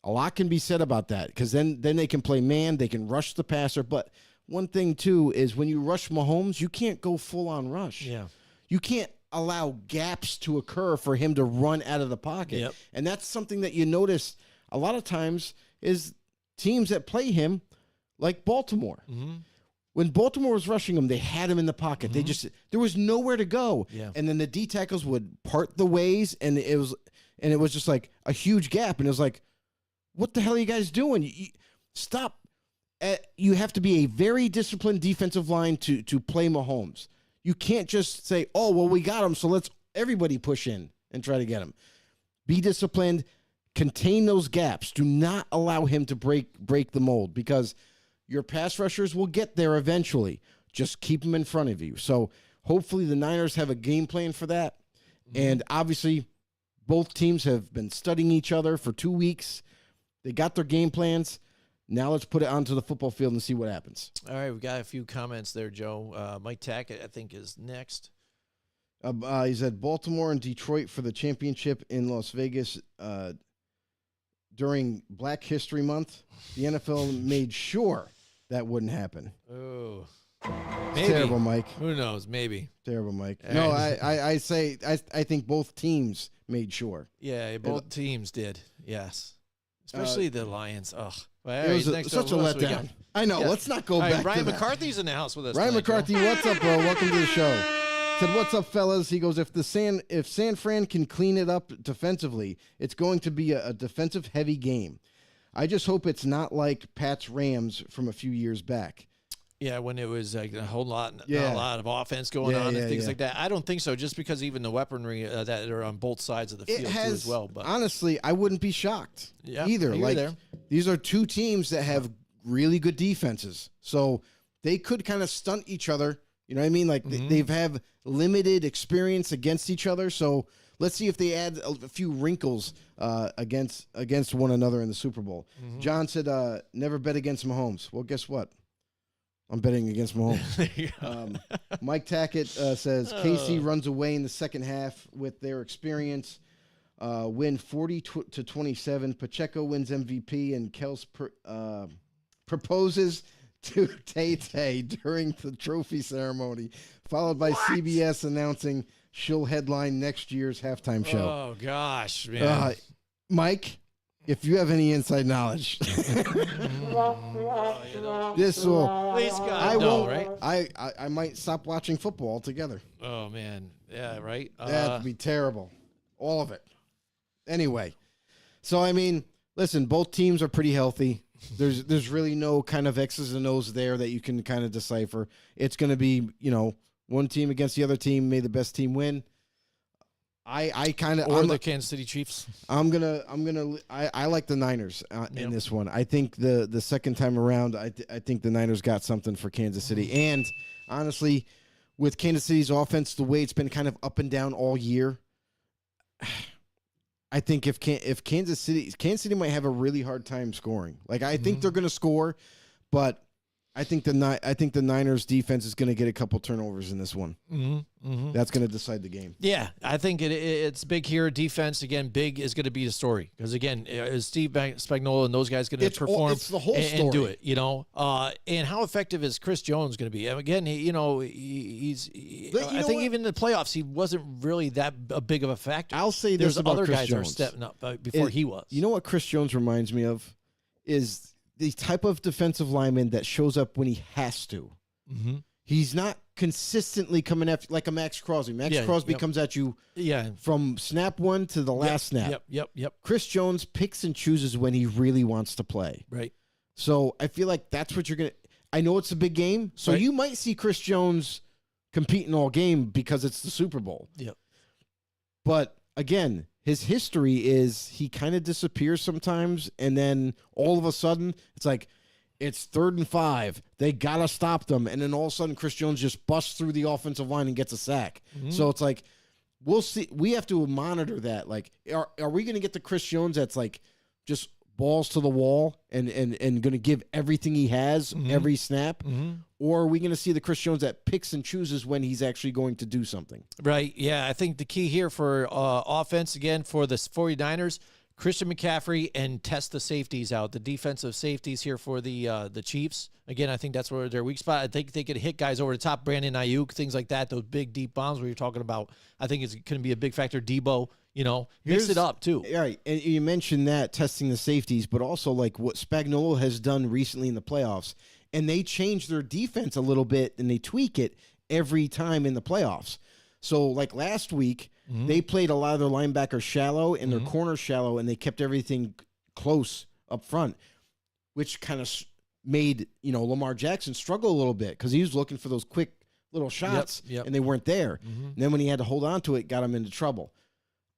a lot can be said about that because then they can play man, they can rush the passer. But one thing, too, is when you rush Mahomes, you can't go full-on rush. Yeah. You can't allow gaps to occur for him to run out of the pocket. Yep. And that's something that you notice a lot of times is teams that play him, like Baltimore. When Baltimore was rushing him, they had him in the pocket. There was nowhere to go. Yeah. And then the D tackles would part the ways, and it was just like a huge gap. And it was like, what the hell are you guys doing? Stop. You have to be a very disciplined defensive line to play Mahomes. You can't just say, oh, well, we got him, so let's everybody push in and try to get him. Be disciplined. Contain those gaps. Do not allow him to break the mold because your pass rushers will get there eventually. Just keep them in front of you. So hopefully the Niners have a game plan for that. And obviously both teams have been studying each other for 2 weeks. They got their game plans. Now let's put it onto the football field and see what happens. All right, we've got a few comments there, Joe. Mike Tackett, I think, is next. He said Baltimore and Detroit for the championship in Las Vegas during Black History Month. The NFL made sure that wouldn't happen. Oh. Maybe. Terrible, Mike. Who knows? Maybe. Terrible, Mike. No, I think both teams made sure. Yeah, both teams did. Yes. Especially the Lions. Ugh. Well, It was such a letdown. I know. Yeah. Let's not go All right, back Ryan to that. McCarthy's in the house with us. Ryan tonight, McCarthy, Joe. what's up, bro? Welcome to the show. Said, what's up, fellas? He goes, if San Fran can clean it up defensively, it's going to be a defensive-heavy game. I just hope it's not like Pat's Rams from a few years back. Yeah, when it was like a whole lot, Yeah. a lot of offense going on and things yeah. like that. I don't think so, just because even the weaponry that are on both sides of the field too as well. But honestly, I wouldn't be shocked Yeah, either. you're Like there. these are two teams that have really good defenses, so they could kind of stunt each other. You know what I mean? Like they've have limited experience against each other, so let's see if they add a few wrinkles against one another in the Super Bowl. John said, "Never bet against Mahomes." Well, guess what? I'm betting against Mahomes. Mike Tackett says KC runs away in the second half with their experience. Win 40-27. Pacheco wins MVP, and Kels proposes to Tay-Tay during the trophy ceremony, followed by CBS announcing she'll headline next year's halftime show. Oh gosh, man. Mike, if you have any inside knowledge, this will. At least God, I no, won't. right? I might stop watching football altogether. Oh man, yeah, right. That'd be terrible. All of it. Anyway, so I mean, listen, both teams are pretty healthy. There's really no kind of X's and O's there that you can kind of decipher. It's going to be, one team against the other team. May the best team win. I kind of or the Kansas City Chiefs. I like the Niners in this one. I think the second time around, I think the Niners got something for Kansas City. And honestly, with Kansas City's offense, the way it's been kind of up and down all year, I think if Kansas City might have a really hard time scoring. Like I think they're going to score, but I think the Niners defense is going to get a couple turnovers in this one. That's going to decide the game. Yeah, I think it's big here. Defense, again, big is going to be the story. Because, again, is Steve Spagnuolo and those guys going to perform it's the whole and do story. it, And how effective is Chris Jones going to be? Again, I think even in the playoffs, he wasn't really that big of a factor. I'll say this There's about other Chris guys that are Jones. stepping up before he was. You know what Chris Jones reminds me of? Is the type of defensive lineman that shows up when he has to. He's not consistently coming after like a Max Crosby. Crosby comes at you from snap one to the last snap. Yep. Chris Jones picks and chooses when he really wants to play. Right. So I feel like that's what you're going to – I know it's a big game, so you might see Chris Jones competing all game because it's the Super Bowl. Yep. But, again – his history is he kind of disappears sometimes, and then all of a sudden, it's like, it's 3rd and 5. They got to stop them. And then all of a sudden, Chris Jones just busts through the offensive line and gets a sack. So it's like, we'll see. We have to monitor that. Like, are we going to get the Chris Jones that's like just balls to the wall and going to give everything he has every snap? Or are we going to see the Chris Jones that picks and chooses when he's actually going to do something? Right. Yeah. I think the key here for offense, again, for the 49ers, Christian McCaffrey, and test the safeties out, the defensive safeties here for the Chiefs. Again, I think that's where their weak spot. I think they could hit guys over the top, Brandon Ayuk, things like that, those big, deep bombs where you're talking about. I think it's going to be a big factor. Debo, mix it up too. All right. And you mentioned that, testing the safeties, but also like what Spagnuolo has done recently in the playoffs. And they change their defense a little bit and they tweak it every time in the playoffs. So like last week, they played a lot of their linebackers shallow and their corners shallow, and they kept everything close up front, which kind of made, Lamar Jackson struggle a little bit because he was looking for those quick little shots and they weren't there. And then when he had to hold on to it, got him into trouble.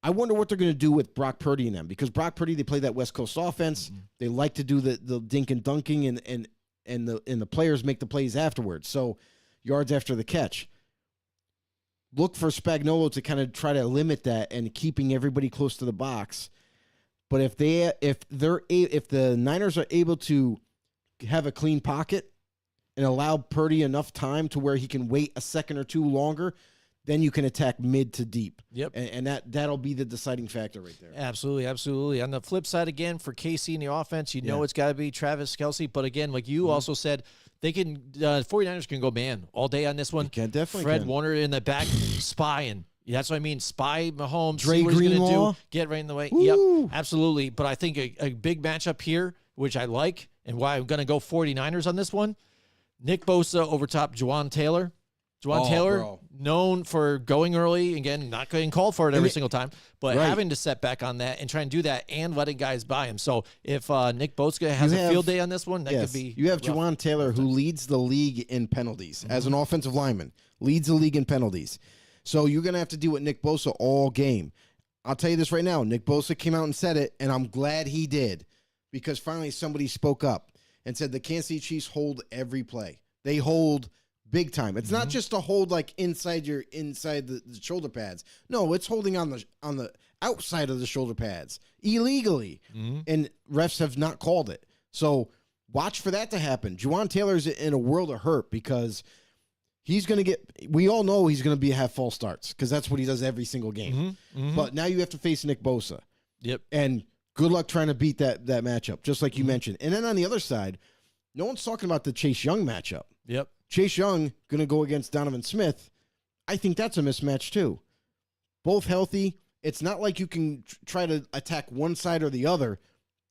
I wonder what they're going to do with Brock Purdy and them, because Brock Purdy, they play that West Coast offense. They like to do the dink and dunking and the players make the plays afterwards. So yards after the catch. Look for Spagnuolo to kind of try to limit that and keeping everybody close to the box. But if the Niners are able to have a clean pocket and allow Purdy enough time to where he can wait a second or two longer, then you can attack mid to deep. Yep. And that'll be the deciding factor right there. Absolutely, absolutely. On the flip side, again, for KC in the offense, it's got to be Travis Kelce. But again, like you also said, they can 49ers can go man all day on this one. Can definitely Fred can. Warner in the back spying. That's what I mean. Spy Mahomes. Dre See what he's going to Greenlaw. do. Get right in the way. Woo. Yep, absolutely. But I think a big matchup here, which I like, and why I'm going to go 49ers on this one. Nick Bosa over top Juwan Taylor. Juwan Taylor, bro. known for going early, again, not getting called for it every single time, but Right. having to set back on that and try and do that and letting guys buy him. So if Nick Bosa has You a have- field day on this one, that Yes, could be you have rough. Juwan Taylor, who leads the league in penalties as an offensive lineman, leads the league in penalties. So you're going to have to deal with Nick Bosa all game. I'll tell you this right now. Nick Bosa came out and said it, and I'm glad he did, because finally somebody spoke up and said the Kansas City Chiefs hold every play. They hold big time. It's not just a hold like inside the shoulder pads. No, it's holding on the outside of the shoulder pads illegally, and refs have not called it. So watch for that to happen. Juwan Taylor's in a world of hurt because he's going to get. We all know he's going to have false starts because that's what he does every single game. But now you have to face Nick Bosa. Yep. And good luck trying to beat that matchup, just like you mentioned. And then on the other side, no one's talking about the Chase Young matchup. Yep. Chase Young going to go against Donovan Smith. I think that's a mismatch too. Both healthy. It's not like you can try to attack one side or the other.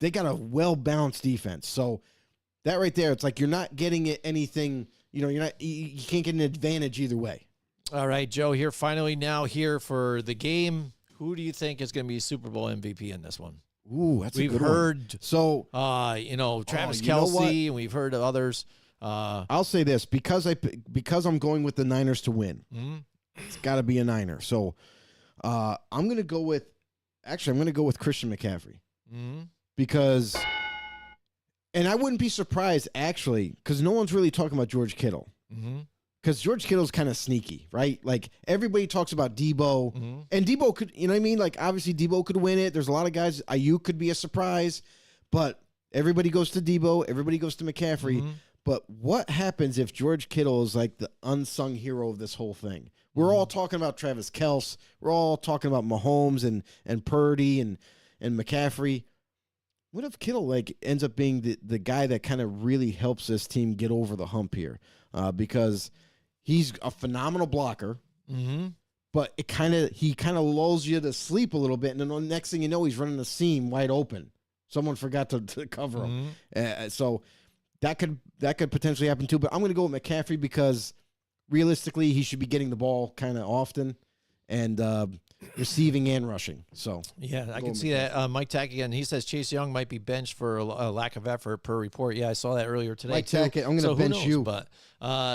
They got a well-balanced defense. So that right there, it's like you're not getting it anything, you can't get an advantage either way. All right, Joe, here finally now here for the game. Who do you think is going to be Super Bowl MVP in this one? Ooh, that's a We've good heard, one. So Travis you know what? Kelce, and we've heard of others. I'll say this because I'm going with the Niners to win. It's got to be a Niner. So I'm going to go with Christian McCaffrey because, and I wouldn't be surprised actually because no one's really talking about George Kittle because George Kittle's kind of sneaky, right? Like everybody talks about Debo, and Debo could, you know what I mean? Like obviously Debo could win it. There's a lot of guys. Ayuk could be a surprise, but everybody goes to Debo. Everybody goes to McCaffrey. But what happens if George Kittle is like the unsung hero of this whole thing? We're all talking about Travis Kelce. We're all talking about Mahomes and Purdy and McCaffrey. What if Kittle like ends up being the guy that kind of really helps this team get over the hump here? Because he's a phenomenal blocker, but he kind of lulls you to sleep a little bit, and then the next thing you know, he's running the seam wide open. Someone forgot to cover him, so. That could potentially happen too, but I'm going to go with McCaffrey because realistically, he should be getting the ball kind of often and receiving and rushing. So yeah, I can see that. Mike Tack again. He says Chase Young might be benched for a lack of effort per report. Yeah, I saw that earlier today. Mike too. Tackett, I'm going to bench you, but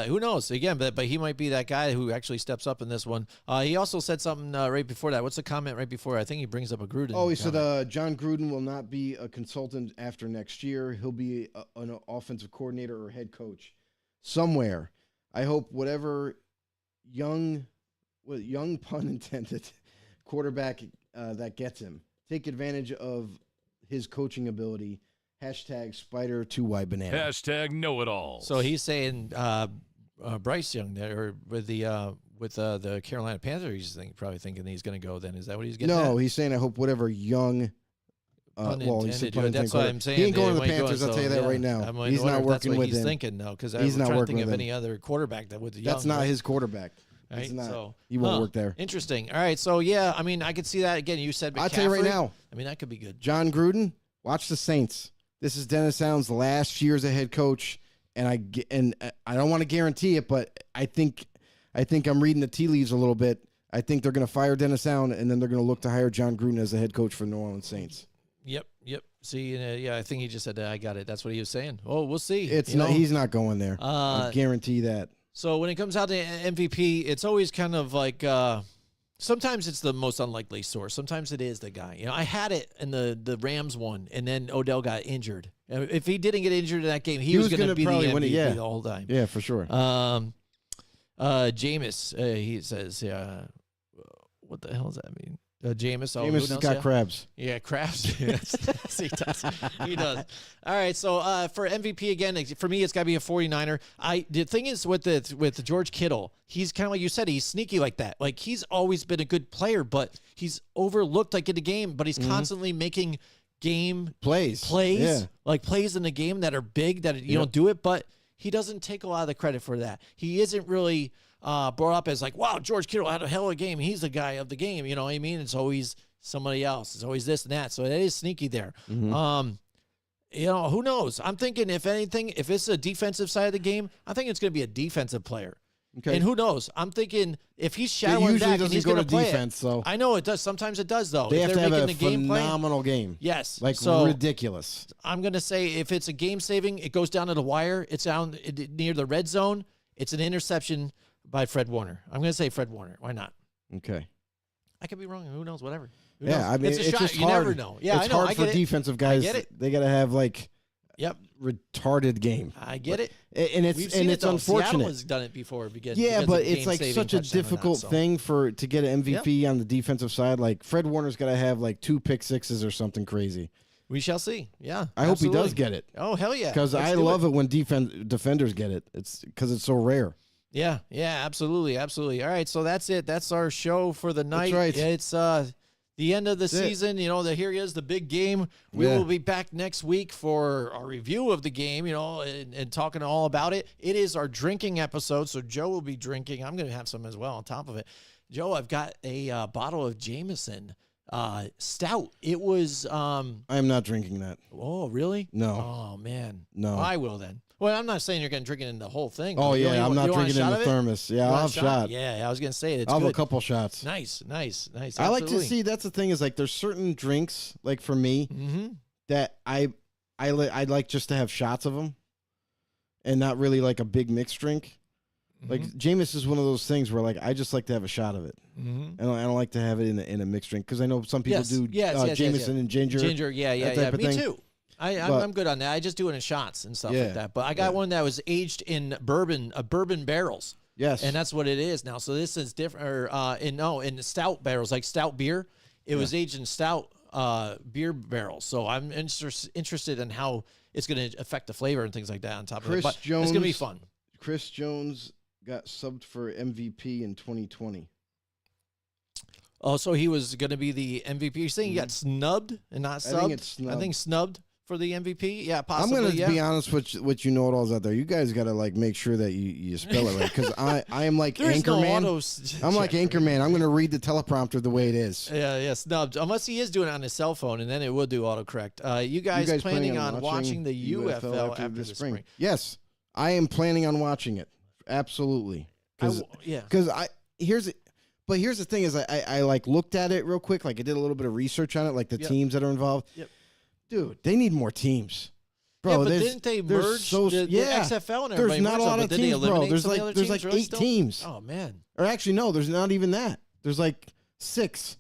who knows? Again, but he might be that guy who actually steps up in this one. He also said something right before that. What's the comment right before? I think he brings up a Gruden. Oh, he comment. said John Gruden will not be a consultant after next year. He'll be an offensive coordinator or head coach somewhere. I hope whatever young pun intended quarterback that gets him, take advantage of his coaching ability. #Spider2Y Banana. #know-it-all. So he's saying Bryce Young there with the Carolina Panthers. He's probably thinking he's going to go. Then is that what he's getting? No, at? he's saying I hope whatever young. Pun He said intended. pun That's what I'm saying. He ain't going to the He might go, Panthers. I'll tell you that right now. He's not working with he's him. thinking though, because He's I'm not trying to working think of with any other quarterback that with the That's young, not his quarterback. Right? It's not. So, He won't work there. Interesting. All right. So yeah, I mean, I could see that again. You said McCaffrey. I'll tell you right now. I mean, that could be good. John Gruden, watch the Saints. This is Dennis Allen's last year as a head coach, and I don't want to guarantee it, but I think I'm reading the tea leaves a little bit. I think they're going to fire Dennis Allen, and then they're going to look to hire John Gruden as the head coach for the New Orleans Saints. Yep. See, yeah, I think he just said that. I got it. That's what he was saying. Oh, we'll see. He's not going there. I guarantee that. So when it comes out to MVP, it's always kind of like sometimes it's the most unlikely source. Sometimes it is the guy. I had it in the Rams one, and then Odell got injured. If he didn't get injured in that game, he was going to be the probably MVP win it, the whole time. Yeah, for sure. Jameis, he says, what the hell does that mean? Jameis. Jameis has got crabs. Yeah, crabs. Yes, he does. He does. All right, so for MVP again, for me, it's got to be a 49er. The thing is with George Kittle, he's kind of like you said, he's sneaky like that. Like he's always been a good player, but he's overlooked like in the game. But he's constantly making game plays, like plays in the game that are big that you don't do it, but. he doesn't take a lot of the credit for that. He isn't really brought up as like, wow, George Kittle had a hell of a game. He's the guy of the game. You know what I mean? It's always somebody else. It's always this and that. So it is sneaky there. Mm-hmm. You know, who knows? I'm thinking, if anything, if it's a defensive side of the game, I think it's going to be a defensive player. Okay. And who knows? I'm thinking if he's It shadowing usually back and doesn't he's go going to play defense, it. so I know it does. Sometimes it does, though. they if have to they're have making a the game plan, phenomenal game. yes, Like so ridiculous. I'm going to say if it's a game saving, it goes down to the wire. It's down near the red zone. It's an interception by Fred Warner. I'm going to say Fred Warner. Why not? Okay. I could be wrong. Who knows? Whatever. Who Yeah, knows? I mean, it's a shot. just You hard. never know. Yeah, it's I know. hard I for get it. defensive guys. get it. They got to have like Yep. retarded game. I get it. And We've it's seen and it, it's though. unfortunate. Seattle has done it before. Yeah, but it's like such a difficult thing to get an MVP on the defensive side. Like Fred Warner's got to have like 2 pick sixes or something crazy. We shall see. Yeah, I hope he does absolutely. get it Oh, hell yeah. because I love it when defenders get it. It's because it's so rare. Yeah, absolutely. All right, so that's it. That's our show for the night. right. It's the end of the season. You know, here is the big game. We will be back next week for a review of the game, you know, and talking all about it. It is our drinking episode, so Joe will be drinking. I'm going to have some as well on top of it. Joe, I've got a bottle of Jameson stout. It was I am not drinking that. oh, really? No. Oh, man. No. Well, I will then. Well, I'm not saying you're going to drink it in the whole thing. Oh, but yeah, I'm not drinking in the it? thermos. Yeah, You I'll want have a shot. Yeah, I was going to say it's I'll have good. a couple shots. Nice. I like to Absolutely. see, that's the thing is like there's certain drinks, like for me, that I'd like just to have shots of them and not really like a big mixed drink. Like Jameis is one of those things where like I just like to have a shot of it. And I don't like to have it in a mixed drink because I know some people do Jameson and ginger. Ginger, that type of Me thing. too. I'm good on that. I just do it in shots and stuff like that. But I got one that was aged in bourbon barrels. Yes. And that's what it is now. So this is different. Or in stout barrels, like stout beer. It was aged in stout beer barrels. So I'm interested in how it's going to affect the flavor and things like that on top of it. But it's going to be fun. Chris Jones got subbed for MVP in 2020. Oh, so he was going to be the MVP. You're saying he got snubbed and not subbed? I think it's snubbed. I think snubbed for the MVP. Yeah, possibly. I'm going to be honest with you know-it-alls out there. You guys got to like make sure that you spell it right because I am like Anchorman. I'm like Anchorman. I'm going to read the teleprompter the way it is. Yeah, snubbed. Unless he is doing it on his cell phone, and then it will do autocorrect. You guys planning on watching the UFL after the spring? Yes, I am planning on watching it. Absolutely. Because here's the thing is I like looked at it real quick. Like I did a little bit of research on it, like the teams that are involved. Yep. Dude, they need more teams. Bro, yeah, but didn't they merge the XFL and everybody? There's not a lot of teams, bro. There's like 8 teams. Oh man. Or actually, no, there's not even that. There's like 6.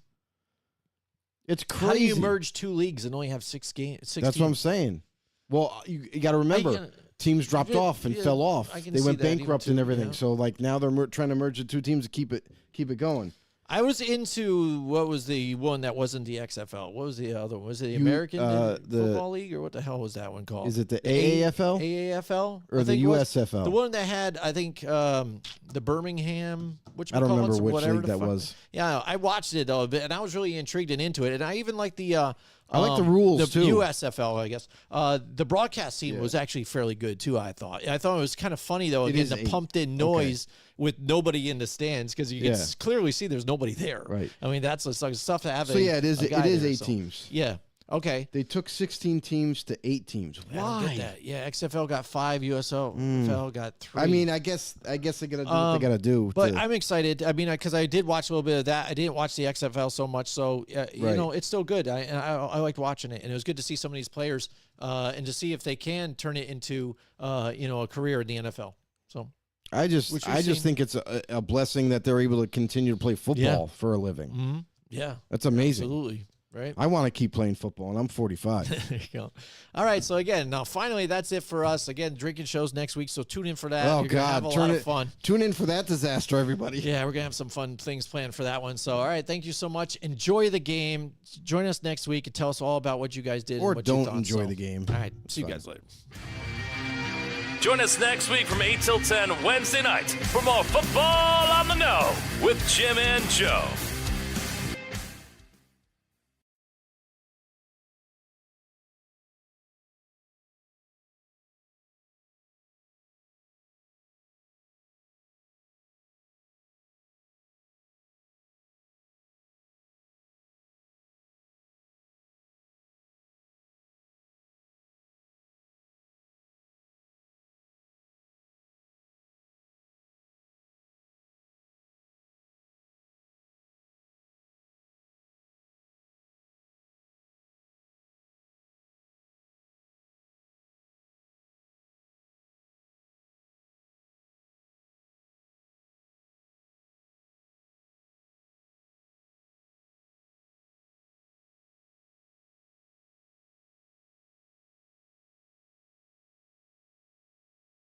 It's crazy. How do you merge 2 leagues and only have 6 games? That's what I'm saying. Well, you got to remember, teams dropped off and fell off. They went bankrupt and everything. So like now they're trying to merge the 2 teams to keep it going. I was into what was the one that wasn't the XFL? What was the other one? Was it the American Football League or what the hell was that one called? Is it the AAFL? AAFL? Or the USFL? The one that had, I think, the Birmingham. I don't remember which league that was. Yeah, I watched it though, and I was really intrigued and into it. And I even like the. I like the rules the too. USFL, I guess. The broadcast team was actually fairly good too. I thought it was kind of funny though, again, the pumped-in noise with nobody in the stands because you can clearly see there's nobody there. Right. I mean, that's stuff to have. So yeah, it is 8 teams. Yeah. Okay. They took 16 teams to 8 teams. Why? I don't get that. Yeah, XFL got 5, USFL got 3. I mean, I guess they got to do what they got to do. But I'm excited. I mean, because I did watch a little bit of that. I didn't watch the XFL so much, so you know, it's still good. I liked watching it, and it was good to see some of these players and to see if they can turn it into a career in the NFL. So I just think it's a blessing that they're able to continue to play football for a living. Mm-hmm. Yeah, that's amazing. Absolutely. Right. I want to keep playing football, and I'm 45. There you go. All right. So again, now finally, that's it for us. Again, drinking shows next week. So tune in for that. Oh You're gonna have a lot of fun. Tune in for that disaster, everybody. Yeah, we're gonna have some fun things planned for that one. So all right, thank you so much. Enjoy the game. Join us next week and tell us all about what you guys did. Or and what don't you thought. enjoy the game. All right. See you guys later. Join us next week from 8 till 10 Wednesday night for more Football on the Know with Jim and Joe.